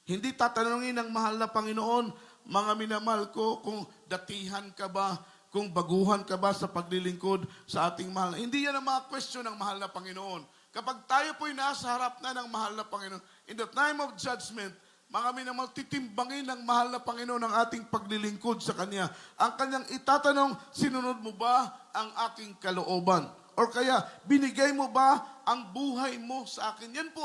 Hindi tatanungin ng mahal na Panginoon, mga minamahal ko, kung datihan ka ba, kung baguhan ka ba sa paglilingkod sa ating mahal. Hindi yan ang mga question ng mahal na Panginoon. Kapag tayo po'y nasa harap na ng mahal na Panginoon, in the time of judgment, mga minamahal, titimbangin ng mahal na Panginoon ang ating paglilingkod sa Kanya. Ang Kanyang itatanong, sinunod mo ba ang aking kalooban? Or kaya, binigay mo ba ang buhay mo sa akin? Yan po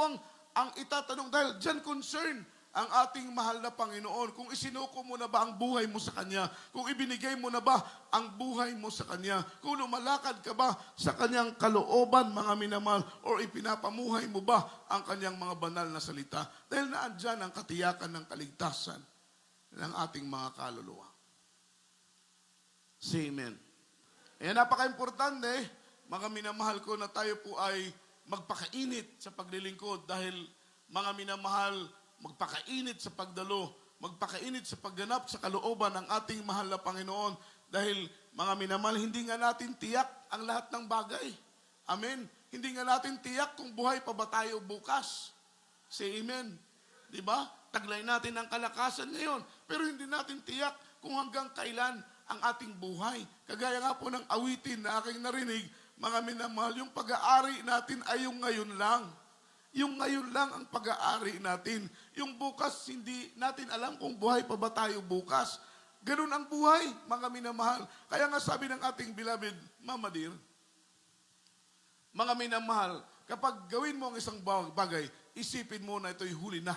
ang itatanong dahil dyan concern ang ating mahal na Panginoon. Kung isinuko mo na ba ang buhay mo sa Kanya? Kung ibinigay mo na ba ang buhay mo sa Kanya? Kung lumalakad ka ba sa Kanyang kalooban, mga minamahal? Or ipinapamuhay mo ba ang Kanyang mga banal na salita? Dahil naandyan ang katiyakan ng kaligtasan ng ating mga kaluluwa. Say amen. Kaya napaka-importante, mga minamahal ko, na tayo po ay magpakainit sa paglilingkod dahil mga minamahal, magpakainit sa pagdalo, magpakainit sa pagganap sa kalooban ng ating mahal na Panginoon dahil mga minamahal, hindi nga natin tiyak ang lahat ng bagay. Amen? Hindi nga natin tiyak kung buhay pa ba tayo bukas. Say amen. Diba? Taglay natin ang kalakasan ngayon, pero hindi natin tiyak kung hanggang kailan ang ating buhay. Kagaya nga po ng awitin na aking narinig, mga minamahal, yung pag-aari natin ay yung ngayon lang. Yung ngayon lang ang pag-aari natin. Yung bukas, hindi natin alam kung buhay pa ba tayo bukas. Ganun ang buhay, mga minamahal. Kaya nga sabi ng ating beloved Mama Dear, mga minamahal, kapag gawin mo ang isang bagay, isipin mo na ito'y huli na.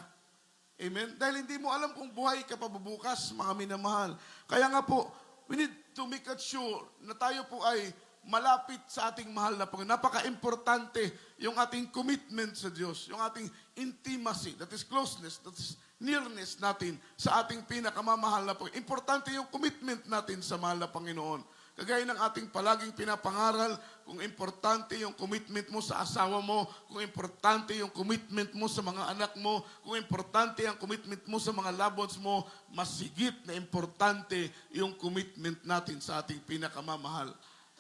Amen? Dahil hindi mo alam kung buhay ka pa bubukas, mga minamahal. Kaya nga po, we need to make it sure na tayo po ay malapit sa ating mahal na Panginoon. Napaka-importante yung ating commitment sa Diyos, yung ating intimacy, that is closeness, that is nearness natin sa ating pinakamamahal na Panginoon. Importante yung commitment natin sa mahal na Panginoon. Kagaya ng ating palaging pinapangaral, kung importante yung commitment mo sa asawa mo, kung importante yung commitment mo sa mga anak mo, kung importante ang commitment mo sa mga loved ones mo, mas higit na importante yung commitment natin sa ating pinakamamahal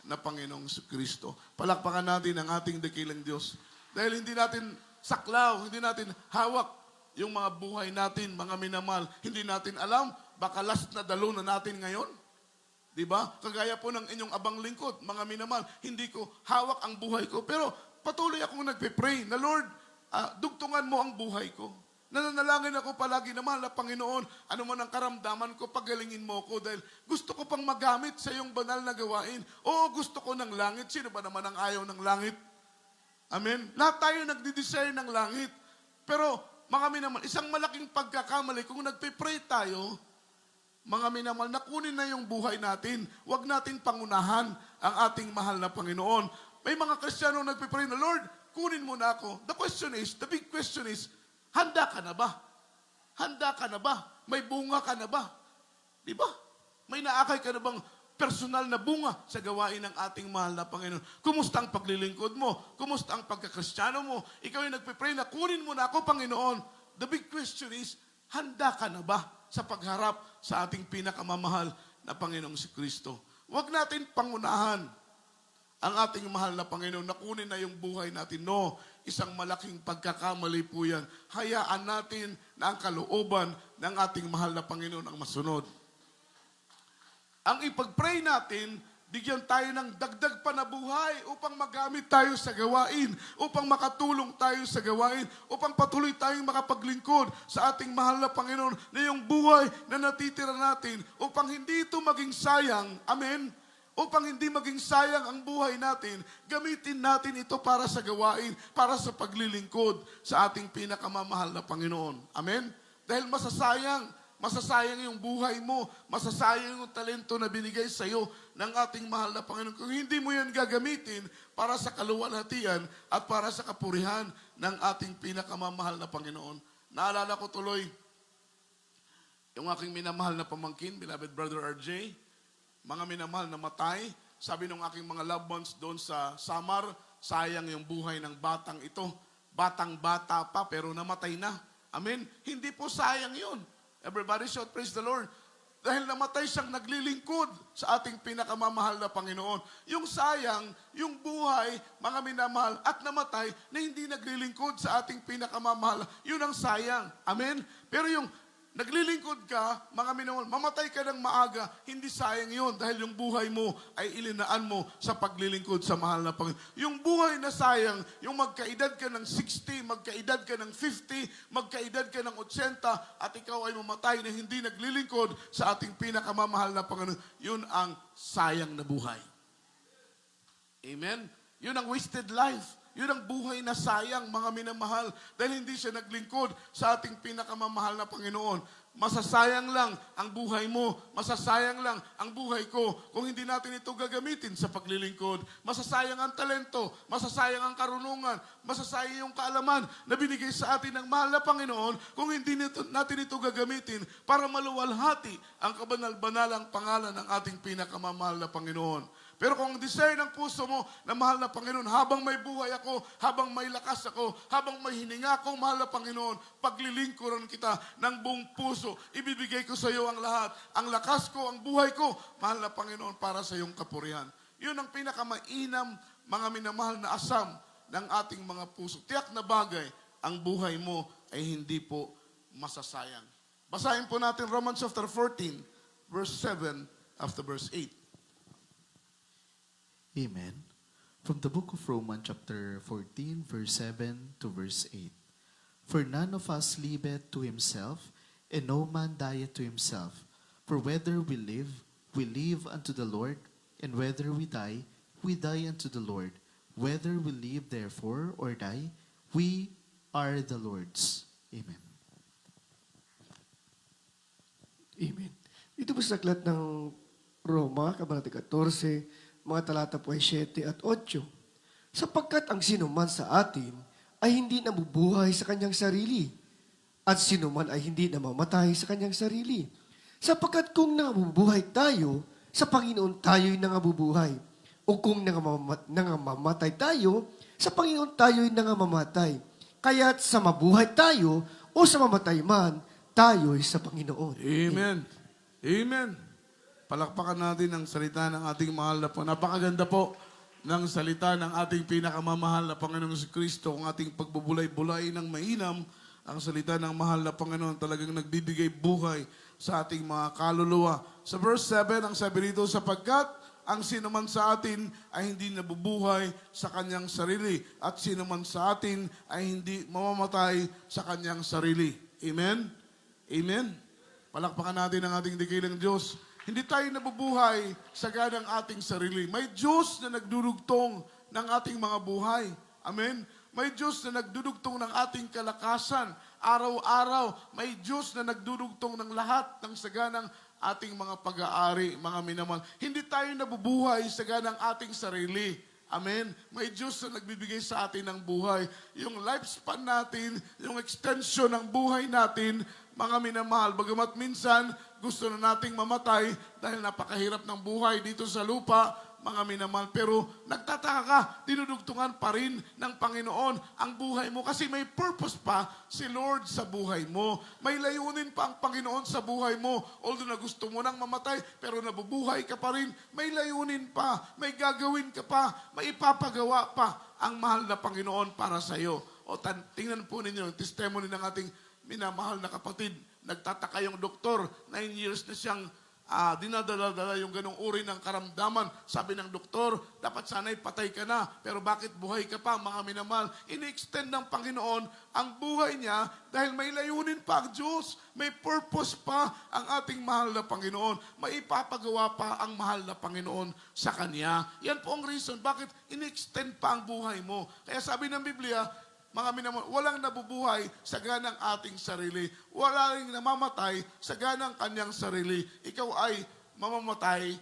na Panginoong Kristo. Palakpakan natin ang ating dakilang Diyos. Dahil hindi natin saklaw, hindi natin hawak yung mga buhay natin, mga minamahal. Hindi natin alam, baka last na dalo na natin ngayon. Diba? Kagaya po ng inyong abang lingkod, mga minamahal, hindi ko hawak ang buhay ko. Pero patuloy akong nagpe-pray na, Lord, dugtungan mo ang buhay ko. Nananalangin ako palagi na, mahal na Panginoon, ano man ang karamdaman ko, pagalingin mo ko dahil gusto ko pang magamit sa iyong banal na gawain. Oo, gusto ko ng langit. Sino ba naman ang ayaw ng langit? Amen? Lahat tayo nagdi-desire ng langit. Pero, mga minamahal, isang malaking pagkakamali, kung nagpe-pray tayo, mga minamahal, nakunin na yung buhay natin. Huwag natin pangunahan ang ating mahal na Panginoon. May mga Kristiyano nagpe-pray na, Lord, kunin mo na ako. The big question is, handa ka na ba? Handa ka na ba? May bunga ka na ba? Di ba? May naakay ka na bang personal na bunga sa gawain ng ating mahal na Panginoon? Kumusta ang paglilingkod mo? Kumusta ang pagkakristyano mo? Ikaw ay nagpe-pray na kunin mo na ako, Panginoon. The big question is, handa ka na ba sa pagharap sa ating pinakamamahal na Panginoong si Kristo? Huwag natin pangunahan ang ating mahal na Panginoon na kunin na yung buhay natin. No, isang malaking pagkakamali po yan. Hayaan natin na ang kalooban ng ating mahal na Panginoon ang masunod. Ang ipag-pray natin, bigyan tayo ng dagdag pa na buhay upang magamit tayo sa gawain, upang makatulong tayo sa gawain, upang patuloy tayong makapaglingkod sa ating mahal na Panginoon na yung buhay na natitira natin upang hindi ito maging sayang. Amen? Upang hindi maging sayang ang buhay natin, gamitin natin ito para sa gawain, para sa paglilingkod sa ating pinakamamahal na Panginoon. Amen? Dahil masasayang yung buhay mo, masasayang yung talento na binigay sa iyo ng ating mahal na Panginoon. Kung hindi mo yan gagamitin para sa kaluwalhatian at para sa kapurihan ng ating pinakamamahal na Panginoon. Naalala ko tuloy, yung aking minamahal na pamangkin, beloved brother RJ, mga minamahal na matay, sabi ng aking mga loved ones doon sa Samar, sayang yung buhay ng batang ito. Batang-bata pa pero namatay na. Amen? Hindi po sayang yun. Everybody shout, praise the Lord. Dahil namatay siyang naglilingkod sa ating pinakamamahal na Panginoon. Yung sayang, yung buhay, mga minamahal, at namatay na hindi naglilingkod sa ating pinakamamahal, yun ang sayang. Amen? Pero yung naglilingkod ka, mga minamahal, mamatay ka ng maaga, hindi sayang yun dahil yung buhay mo ay ilinaan mo sa paglilingkod sa mahal na Panginoon. Yung buhay na sayang, yung magkaedad ka ng 60, magkaedad ka ng 50, magkaedad ka ng 80, at ikaw ay mamatay na hindi naglilingkod sa ating pinakamamahal na Panginoon, yun ang sayang na buhay. Amen? Yun ang wasted life. Yun ang buhay na sayang, mga minamahal, dahil hindi siya naglingkod sa ating pinakamamahal na Panginoon. Masasayang lang ang buhay mo, masasayang lang ang buhay ko kung hindi natin ito gagamitin sa paglilingkod. Masasayang ang talento, masasayang ang karunungan, masasayang yung kaalaman na binigay sa atin ng mahal na Panginoon kung hindi natin ito gagamitin para maluwalhati ang kabanal-banalang pangalan ng ating pinakamamahal na Panginoon. Pero kung ang desire ng puso mo na mahal na Panginoon, habang may buhay ako, habang may lakas ako, habang may hininga ako, mahal na Panginoon, paglilingkuran kita ng buong puso. Ibibigay ko sa iyo ang lahat. Ang lakas ko, ang buhay ko, mahal na Panginoon, para sa iyong kapurihan. Yun ang pinakamainam, mga minamahal na asam ng ating mga puso. Tiyak na bagay, ang buhay mo ay hindi po masasayang. Basahin po natin Romans chapter 14, verse 7 after verse 8. Amen. From the book of Romans chapter 14, verse 7 to verse 8. For none of us liveth to himself, and no man dieth to himself. For whether we live unto the Lord, and whether we die unto the Lord. Whether we live therefore or die, we are the Lord's. Amen. Amen. Dito po sa aklat ng Roma, Kabanata 14, mga talata po ay 7 at 8. Sapagkat ang sinuman sa atin ay hindi nabubuhay sa kanyang sarili, at sinuman ay hindi namamatay sa kanyang sarili. Sapagkat kung nangabubuhay tayo, sa Panginoon tayo'y nangabubuhay. O kung nangamamatay tayo, sa Panginoon tayo'y nangamamatay. Kaya't sa mabuhay tayo o sa mamatay man, tayo'y sa Panginoon. Amen. Amen. Palakpakan natin ang salita ng ating mahal na po. Napakaganda po ng salita ng ating pinakamamahal na Panginoong si Kristo, kung ating pagbubulay-bulay ng mainam, ang salita ng mahal na Panginoon talagang nagbibigay buhay sa ating mga kaluluwa. Sa verse 7, ang sabi rito, sapagkat ang sinuman sa atin ay hindi nabubuhay sa kanyang sarili, at sinuman sa atin ay hindi mamamatay sa kanyang sarili. Amen? Amen? Palakpakan natin ang ating dikilang Diyos. Hindi tayo nabubuhay sa ganang ating sarili. May Diyos na nagdudugtong ng ating mga buhay. Amen? May Diyos na nagdudugtong ng ating kalakasan. Araw-araw, may Diyos na nagdudugtong ng lahat ng saganang ating mga pag-aari, mga minamahal. Hindi tayo nabubuhay sa ganang ating sarili. Amen? May Diyos na nagbibigay sa atin ng buhay. Yung lifespan natin, yung extension ng buhay natin, mga minamahal, bagamat minsan gusto na nating mamatay dahil napakahirap ng buhay dito sa lupa, mga minamahal. Pero nagtataka ka, dinudugtungan pa rin ng Panginoon ang buhay mo kasi may purpose pa si Lord sa buhay mo. May layunin pa ang Panginoon sa buhay mo. Although na gusto mo nang mamatay, pero nabubuhay ka pa rin, may layunin pa, may gagawin ka pa, may ipapagawa pa ang mahal na Panginoon para sa iyo. O tingnan po ninyo yung testimony ng ating minamahal na kapatid. Nagtataka yung doktor, 9 years na siyang dinadala-dala yung ganong uri ng karamdaman. Sabi ng doktor, dapat sana'y patay ka na, pero bakit buhay ka pa, mga minamahal? Ini-extend ng Panginoon ang buhay niya dahil may layunin pa ang Diyos. May purpose pa ang ating mahal na Panginoon. May ipapagawa pa ang mahal na Panginoon sa Kanya. Yan po ang reason bakit ini-extend pa ang buhay mo. Kaya sabi ng Biblia, mga minamahal, walang nabubuhay sa ganang ating sarili. Walang namamatay sa ganang kanyang sarili. Ikaw ay mamamatay,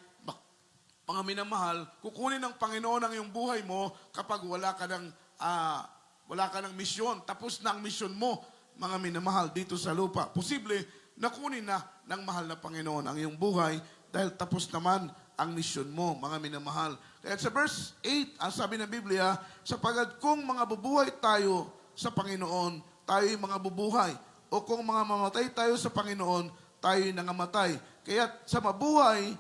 mga minamahal, kukunin ng Panginoon ang iyong buhay mo kapag wala ka ng misyon. Tapos na ang misyon mo, mga minamahal, dito sa lupa. Posible, nakunin na ng mahal na Panginoon ang iyong buhay dahil tapos naman ang misyon mo, mga minamahal. Kaya sa verse 8, ang sabi ng Biblia, sapagkat kung mga bubuhay tayo sa Panginoon, tayo'y mga bubuhay. O kung mga mamatay tayo sa Panginoon, tayo'y nangamatay. Kaya sa mabuhay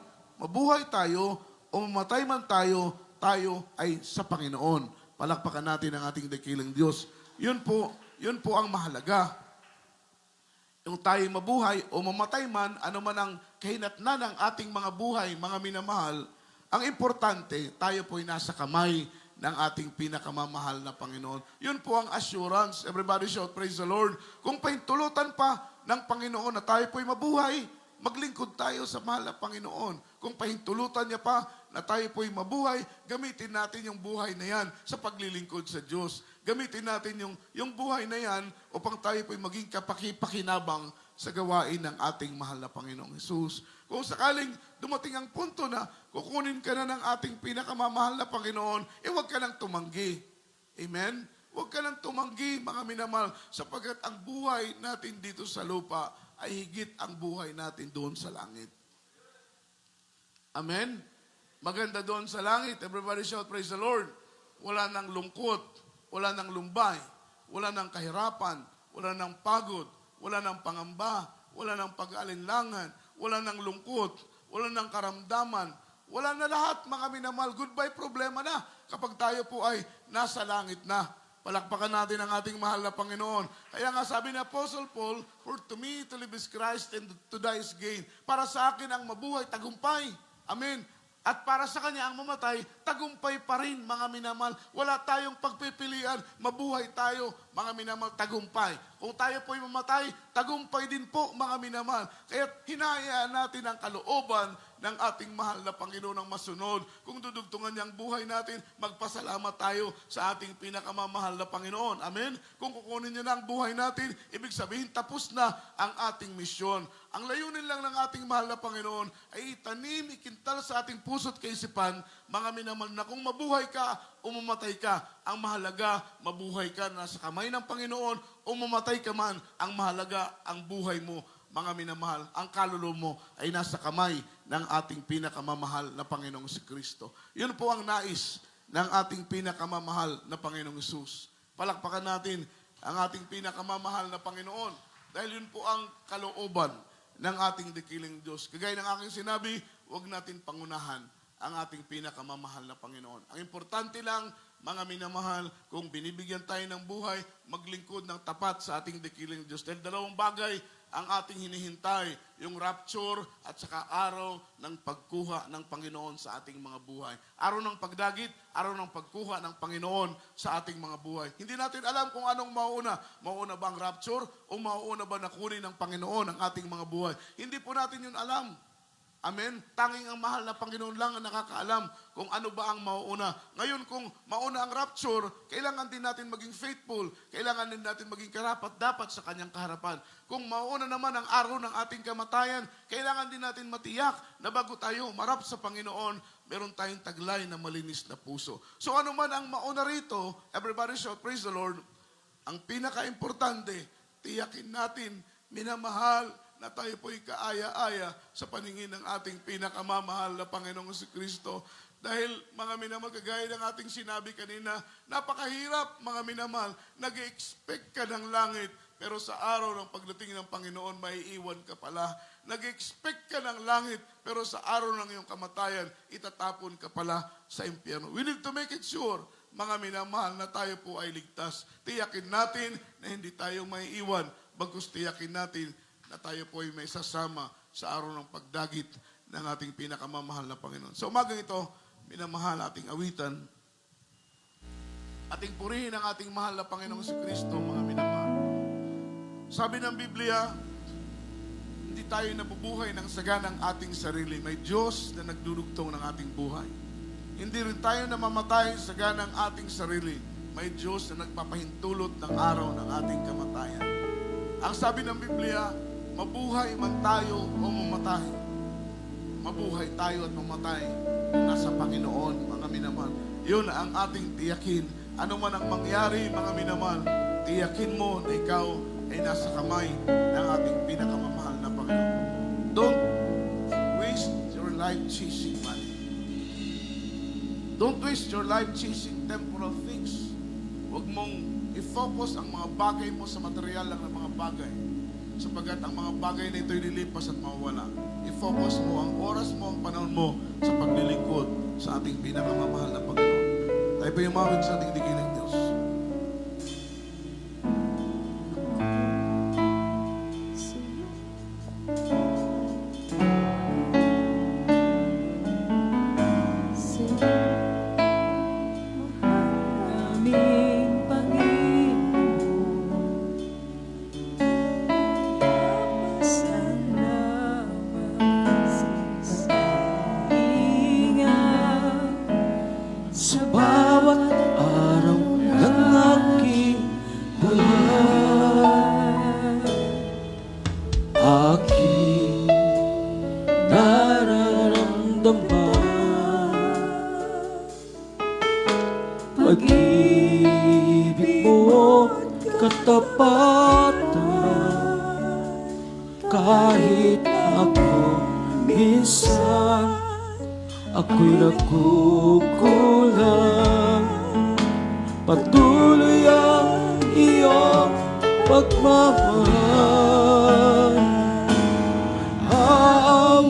tayo, o mamatay man tayo, tayo ay sa Panginoon. Palakpakan natin ang ating dakilang Diyos. Yun po ang mahalaga. Yung tayo mabuhay o mamatay man, ano man ang kahinatnan ng ating mga buhay, mga minamahal, ang importante, tayo po'y nasa kamay ng ating pinakamamahal na Panginoon. Yun po ang assurance. Everybody shout, praise the Lord. Kung pahintulutan pa ng Panginoon na tayo po'y mabuhay, maglingkod tayo sa mahal na Panginoon. Kung pahintulutan niya pa na tayo po'y mabuhay, gamitin natin yung buhay na yan sa paglilingkod sa Diyos. Gamitin natin yung buhay na yan upang tayo po'y maging kapakipakinabang sa gawain ng ating mahal na Panginoong Hesus. Kung sakaling dumating ang punto na kukunin ka na ng ating pinakamamahal na Panginoon, huwag ka nang tumanggi. Amen? Huwag ka nang tumanggi, mga minamahal, sapagkat ang buhay natin dito sa lupa ay higit ang buhay natin doon sa langit. Amen? Maganda doon sa langit. Everybody shout, praise the Lord. Wala nang lungkot, wala nang lumbay, wala nang kahirapan, wala nang pagod, wala nang pangamba, wala nang pag-alinlangan, wala nang lungkot, wala nang karamdaman, wala na lahat, mga minamahal. Goodbye problema na kapag tayo po ay nasa langit na. Palakpakan natin ang ating mahal na Panginoon. Kaya nga sabi ni Apostle Paul, for to me to live is Christ and to die is gain. Para sa akin ang mabuhay, tagumpay. Amen. At para sa Kanya ang mamatay, tagumpay pa rin, mga minamahal. Wala tayong pagpipilian, mabuhay tayo, mga minamahal, tagumpay. Kung tayo po'y mamatay, tagumpay din po, mga minamahal. Kaya hinahayaan natin ang kalooban ng ating mahal na Panginoon ang masunod. Kung dudugtungan niyang buhay natin, magpasalamat tayo sa ating pinakamamahal na Panginoon. Amen? Kung kukunin niya na ang buhay natin, ibig sabihin tapos na ang ating misyon. Ang layunin lang ng ating mahal na Panginoon ay itanim, ikintal sa ating puso't kaisipan, mga minamahal, na kung mabuhay ka o mamatay ka, ang mahalaga, mabuhay ka na sa kamay ng Panginoon o mamatay ka man, ang mahalaga, ang buhay mo, mga minamahal, ang kaluluwa mo ay nasa kamay ng ating pinakamamahal na Panginoong si Kristo. Yun po ang nais ng ating pinakamamahal na Panginoong Hesus. Palakpakan natin ang ating pinakamamahal na Panginoon dahil yun po ang kalooban ng ating dikiling Diyos. Kagaya ng aking sinabi, huwag natin pangunahan ang ating pinakamamahal na Panginoon. Ang importante lang, mga minamahal, kung binibigyan tayo ng buhay, maglingkod ng tapat sa ating dikiling Diyos. Dahil dalawang bagay ang ating hinihintay, yung rapture at saka araw ng pagkuha ng Panginoon sa ating mga buhay. Araw ng pagdagit, araw ng pagkuha ng Panginoon sa ating mga buhay. Hindi natin alam kung anong mauuna. Mauuna ba ang rapture o mauuna ba na kunin ng Panginoon ang ating mga buhay? Hindi po natin yun alam. Amen? Tanging ang mahal na Panginoon lang ang nakakaalam kung ano ba ang mauuna. Ngayon, kung mauna ang rapture, kailangan din natin maging faithful. Kailangan din natin maging karapat-dapat sa kanyang kaharapan. Kung mauna naman ang araw ng ating kamatayan, kailangan din natin matiyak na bago tayo marap sa Panginoon, meron tayong taglay na malinis na puso. So ano man ang mauna rito, everybody shout, praise the Lord. Ang pinaka-importante, tiyakin natin, minamahal, na tayo po'y kaaya-aya sa paningin ng ating pinakamamahal na Panginoong si Kristo. Dahil, mga minamahal, kagaya ng ating sinabi kanina, napakahirap, mga minamahal, nag-expect ka ng langit, pero sa araw ng pagdating ng Panginoon, maiiwan ka pala. Nag-expect ka ng langit, pero sa araw ng iyong kamatayan, itatapon ka pala sa impyerno. We need to make it sure, mga minamahal, na tayo po ay ligtas. Tiyakin natin na hindi tayo maiiwan, bagkus tiyakin natin na tayo po ay may sasama sa araw ng pagdagit ng ating pinakamamahal na Panginoon. Sa umagang ito, minamahal ating awitan, ating purihin ang ating mahal na Panginoong si Kristo, mga minamahal. Sabi ng Biblia, hindi tayo nabubuhay ng saganang ating sarili. May Diyos na nagdudugtong ng ating buhay. Hindi rin tayo namamatay sa ganang ating sarili. May Diyos na nagpapahintulot ng araw ng ating kamatayan. Ang sabi ng Biblia, mabuhay man tayo o mamatay. Mabuhay tayo at mamatay nasa Panginoon, mga minamahal. Yun ang ating tiyakin. Ano man ang mangyari, mga minamahal, tiyakin mo na ikaw ay nasa kamay ng ating pinakamamahal na Panginoon. Don't waste your life chasing money. Don't waste your life chasing temporal things. Huwag mong i-focus ang mga bagay mo sa material lang ng mga bagay. Sapagkat ang mga bagay na ito'y lilipas at mawawala. I-focus mo ang oras mo, ang panahon mo sa paglilingkod sa ating pinakamamahal na Panginoon. Tayo po yumawag sa ating dikiling Diyos. Pag-ibig mo, katapatan, kahit ako minsan ako'y nagkukulang. Patuloy ang iyong pagmamahal. Aawitin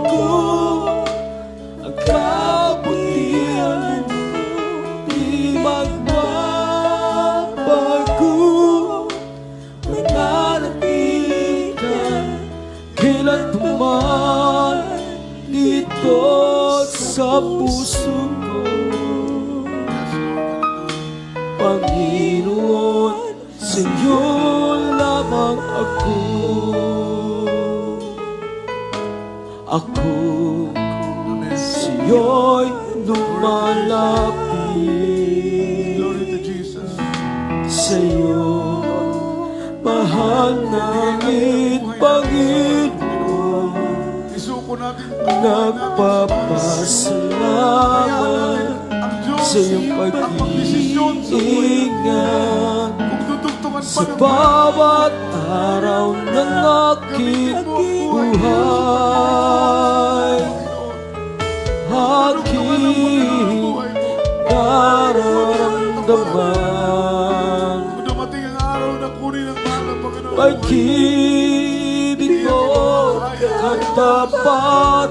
ko ang kabutihan mo, di magbabago. Mananatili ka kailan pa man, di Ako Amen. sa'yo'y lumalapit. Glory to Jesus. Sa'yo, mahal namin, Panginoon. Isuko natin Nagpapasalamat sa iyong pag-iingat Kung tutugtungan pa sa ng bawat araw ng aking buhay. Aking nararamdaman Kung dumating ang araw na kunin ang mahal ng Panginoon, pag-ibig mo katapatan.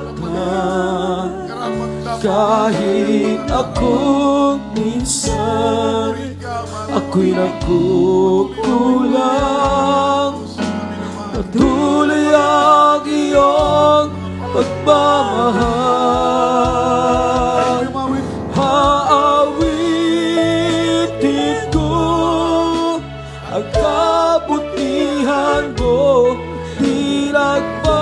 karapat dapat Kahit akong minsan ako'y nagkukulang, patuloy ang iyong pagmamahal. Haawitin ko ang kabutihan mo, di nagbabago.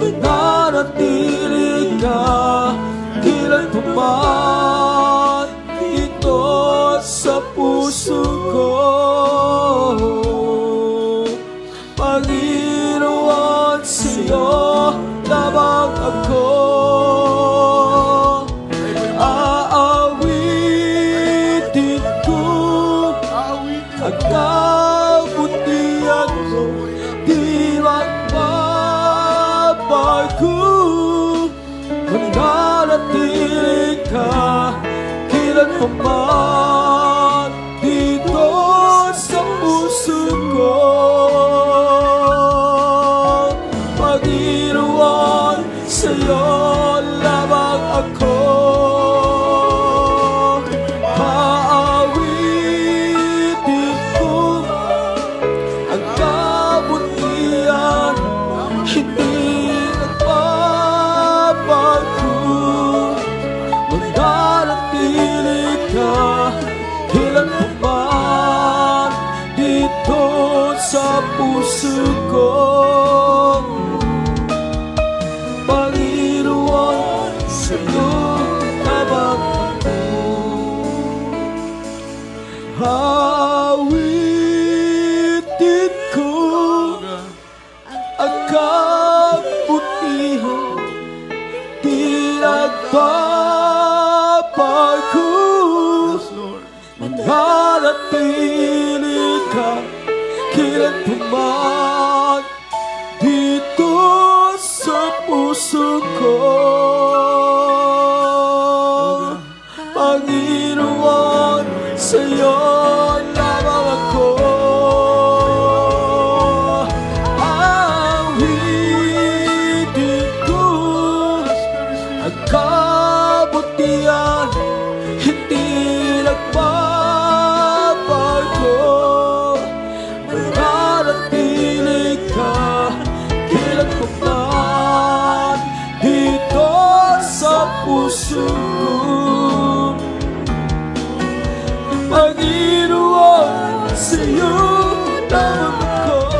Mananatili ka kailanman ito sa puso ko. Panginoon, sa'yo lamang ako aawitin ko. Ang kabutihan mo di magbabago. Mananatili ka kailanman dito sa puso ko. Panginoon, sa'yo lamang ako aawitin ko. Ang kabutihan hindi nagbabago. Mananatili ka kailanman dito sa puso ko. Panginoon, sa'yo lamang ako awitin ko. Ang kabutihan di nagbabago. Mananatili ka kailanman dito sa puso ko. Panginoon, sa'yo lamang ako awitin ko. Ang kabutihan hindi nagbabago. Mananatili ka kailanman dito sa puso ko. Panginoon, sa'yo lamang ako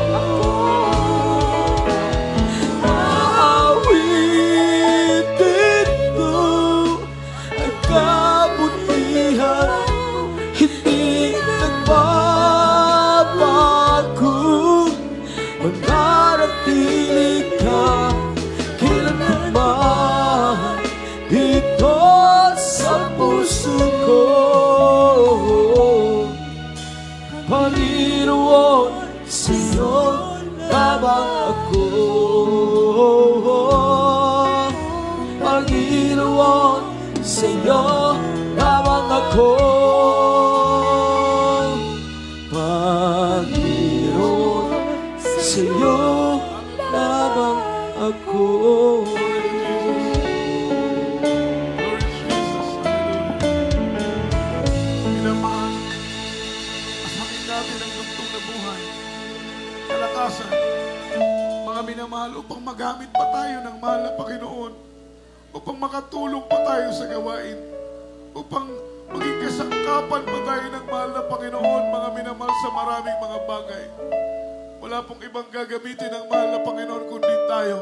aawitin ko. Ang kabutihan hindi nagbabago. Mananatili ka kailanman dito sa puso ko. Panginoon, sa'yo lamang ako. Panginoon, sa'yo lamang ako. Panginoon, sa'yo lamang ako. minamahal. Asakin natin ang lugtong na buhay, kalakasan, mga minamahal, upang magamit pa tayo ng mahal na Panginoon, upang makatulong pa tayo sa gawain, upang maging kasangkapan pa tayo ng mahal na Panginoon, mga minamahal sa maraming mga bagay. Wala pong ibang gagamitin ng mahal na Panginoon kundi tayo.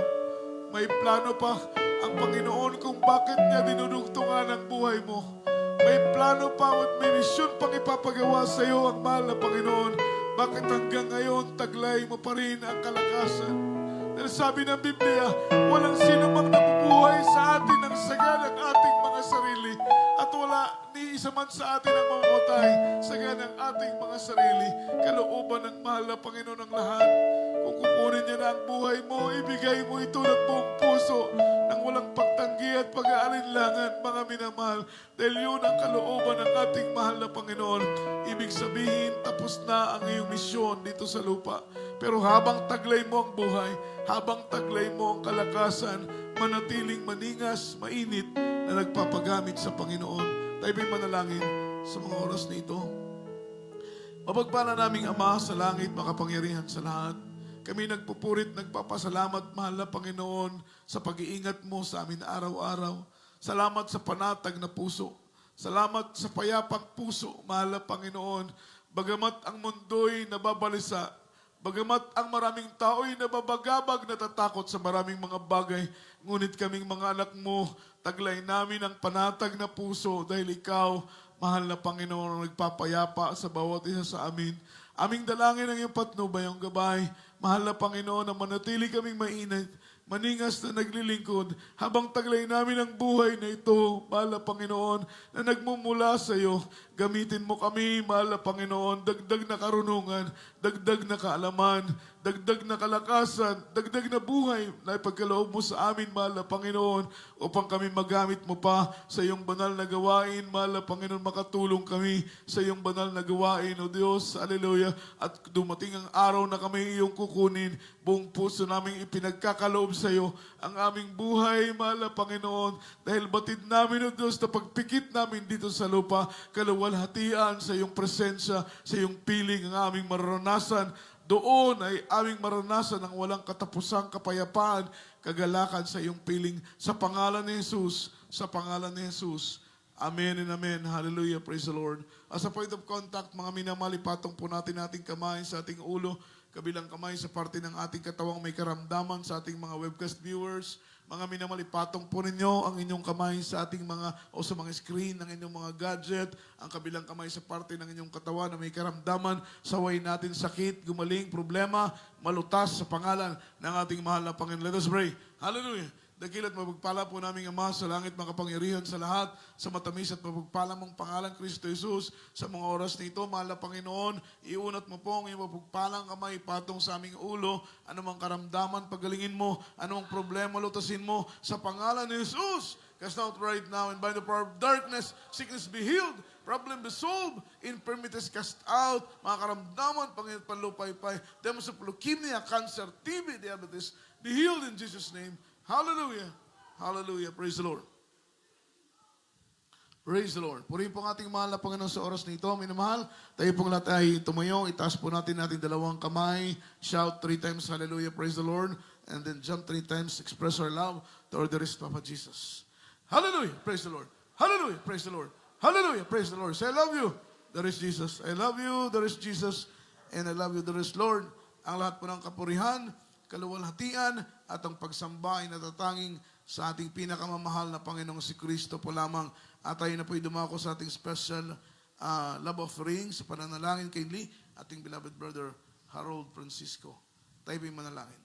May plano pa ang Panginoon kung bakit niya dinudugtungan ang buhay mo. May plano pa at may misyon pang ipapagawa sa iyo ang mahal na Panginoon. Bakit hanggang ngayon taglay mo pa rin ang kalakasan? Dahil sabi ng Biblia, walang sino mang nabubuhay sa atin ng saga ng ating mga sarili. At wala ni isa man sa atin ang mamamatay saga ng ating mga sarili. Kalooban ng mahal na Panginoon ang lahat. Kung kukunin niya na ang buhay mo, ibigay mo ito ng buong puso nang walang pagtanggi at pag-aalinlangan, mga minamahal. Dahil yun ang kalooban ng ating mahal na Panginoon. Ibig sabihin, tapos na ang iyong misyon dito sa lupa. Pero habang taglay mo ang buhay, habang taglay mo ang kalakasan, manatiling maningas, mainit na nagpapagamit sa Panginoon. Tayo ba'y manalangin sa mga oras na ito? Mapagpala naming Ama sa langit, makapangyarihan sa lahat. Kami nagpupurit, nagpapasalamat, mahal na Panginoon, sa pag-iingat mo sa amin araw-araw. Salamat sa panatag na puso. Salamat sa payapang puso, mahal na Panginoon. Bagamat ang mundo'y nababalisa, bagamat ang maraming tao'y nababagabag, natatakot sa maraming mga bagay, ngunit kaming mga anak mo, taglay namin ang panatag na puso dahil ikaw, mahal na Panginoon, ang nagpapayapa sa bawat isa sa amin. Aming dalangin ang iyong patnubay, ang gabay. Mahal na Panginoon, na manatili kaming mainit, maningas na naglilingkod, habang taglay namin ang buhay na ito, mahal na Panginoon, na nagmumula sa iyo. Gamitin mo kami, mahal na Panginoon, dagdag na karunungan, dagdag na kaalaman, dagdag na kalakasan, dagdag na buhay na ipagkaloob mo sa amin, mahal na Panginoon, upang kami magamit mo pa sa iyong banal na gawain, mahal na Panginoon, makatulong kami sa iyong banal na gawain, O Diyos, Hallelujah, at dumating ang araw na kami iyong kukunin, buong puso namin ipinagkakaloob sa iyo ang aming buhay, mahal na Panginoon, dahil batid namin, O Diyos, na pagpikit namin dito sa lupa, kaluwalhatian sa iyong presensya, sa iyong piling ang aming maranasan. Doon ay aming maranasan ang walang katapusang kapayapaan, kagalakan sa iyong piling. Sa pangalan ni Jesus, sa pangalan ni Jesus. Amen and amen. Hallelujah. Praise the Lord. As a point of contact, mga minamahal, ipatong po natin ating kamay sa ating ulo, kabilang kamay sa parte ng ating katawang may karamdaman sa ating mga webcast viewers. Mga minamahal, ipatong po ninyo ang inyong kamay sa ating mga o sa mga screen ng inyong mga gadget, ang kabilang kamay sa parte ng inyong katawan na may karamdaman, saway natin sakit, gumaling, problema, malutas sa pangalan ng ating mahal na Panginoon. Let us pray. Hallelujah. Dakilat mapagpala po naming Ama sa langit, makapangyarihan sa lahat, sa matamis at mapagpala mong pangalan, Kristo Jesus, sa mga oras na ito, mahal na Panginoon, iunat mo po ang iyong mapagpalang kamay, patong sa aming ulo, anumang karamdaman, pagalingin mo, anumang problema, lutasin mo, sa pangalan ni Jesus. Cast out right now, and by the power of darkness, sickness be healed, problem be solved, infirmities cast out, mga karamdaman, Panginoon, panlupay-pay, demos of leukemia, cancer, TB, diabetes, be healed in Jesus' name. Hallelujah. Hallelujah. Praise the Lord. Praise the Lord. Purihin po ang ating mahal na Panginoon sa oras na ito. Minamahal, tayo pong lahat ay tumayo. Itaas po natin ating dalawang kamay. Shout 3 times, Hallelujah. Praise the Lord. And then jump 3 times. Express our love to our dearest Papa Jesus. Hallelujah. Praise the Lord. Hallelujah. Praise the Lord. Hallelujah. Praise the Lord. Say, I love you. There is Jesus. I love you. There is Jesus. And I love you. There is Lord. Ang lahat po ng kapurihan, kaluwalhatian at ang pagsamba ay natatanging sa ating pinakamamahal na Panginoong si Kristo po lamang. At tayo na po'y dumako sa ating special love offering sa pananalangin kay Lee, ating beloved brother Harold Francisco. Tayo po'y manalangin.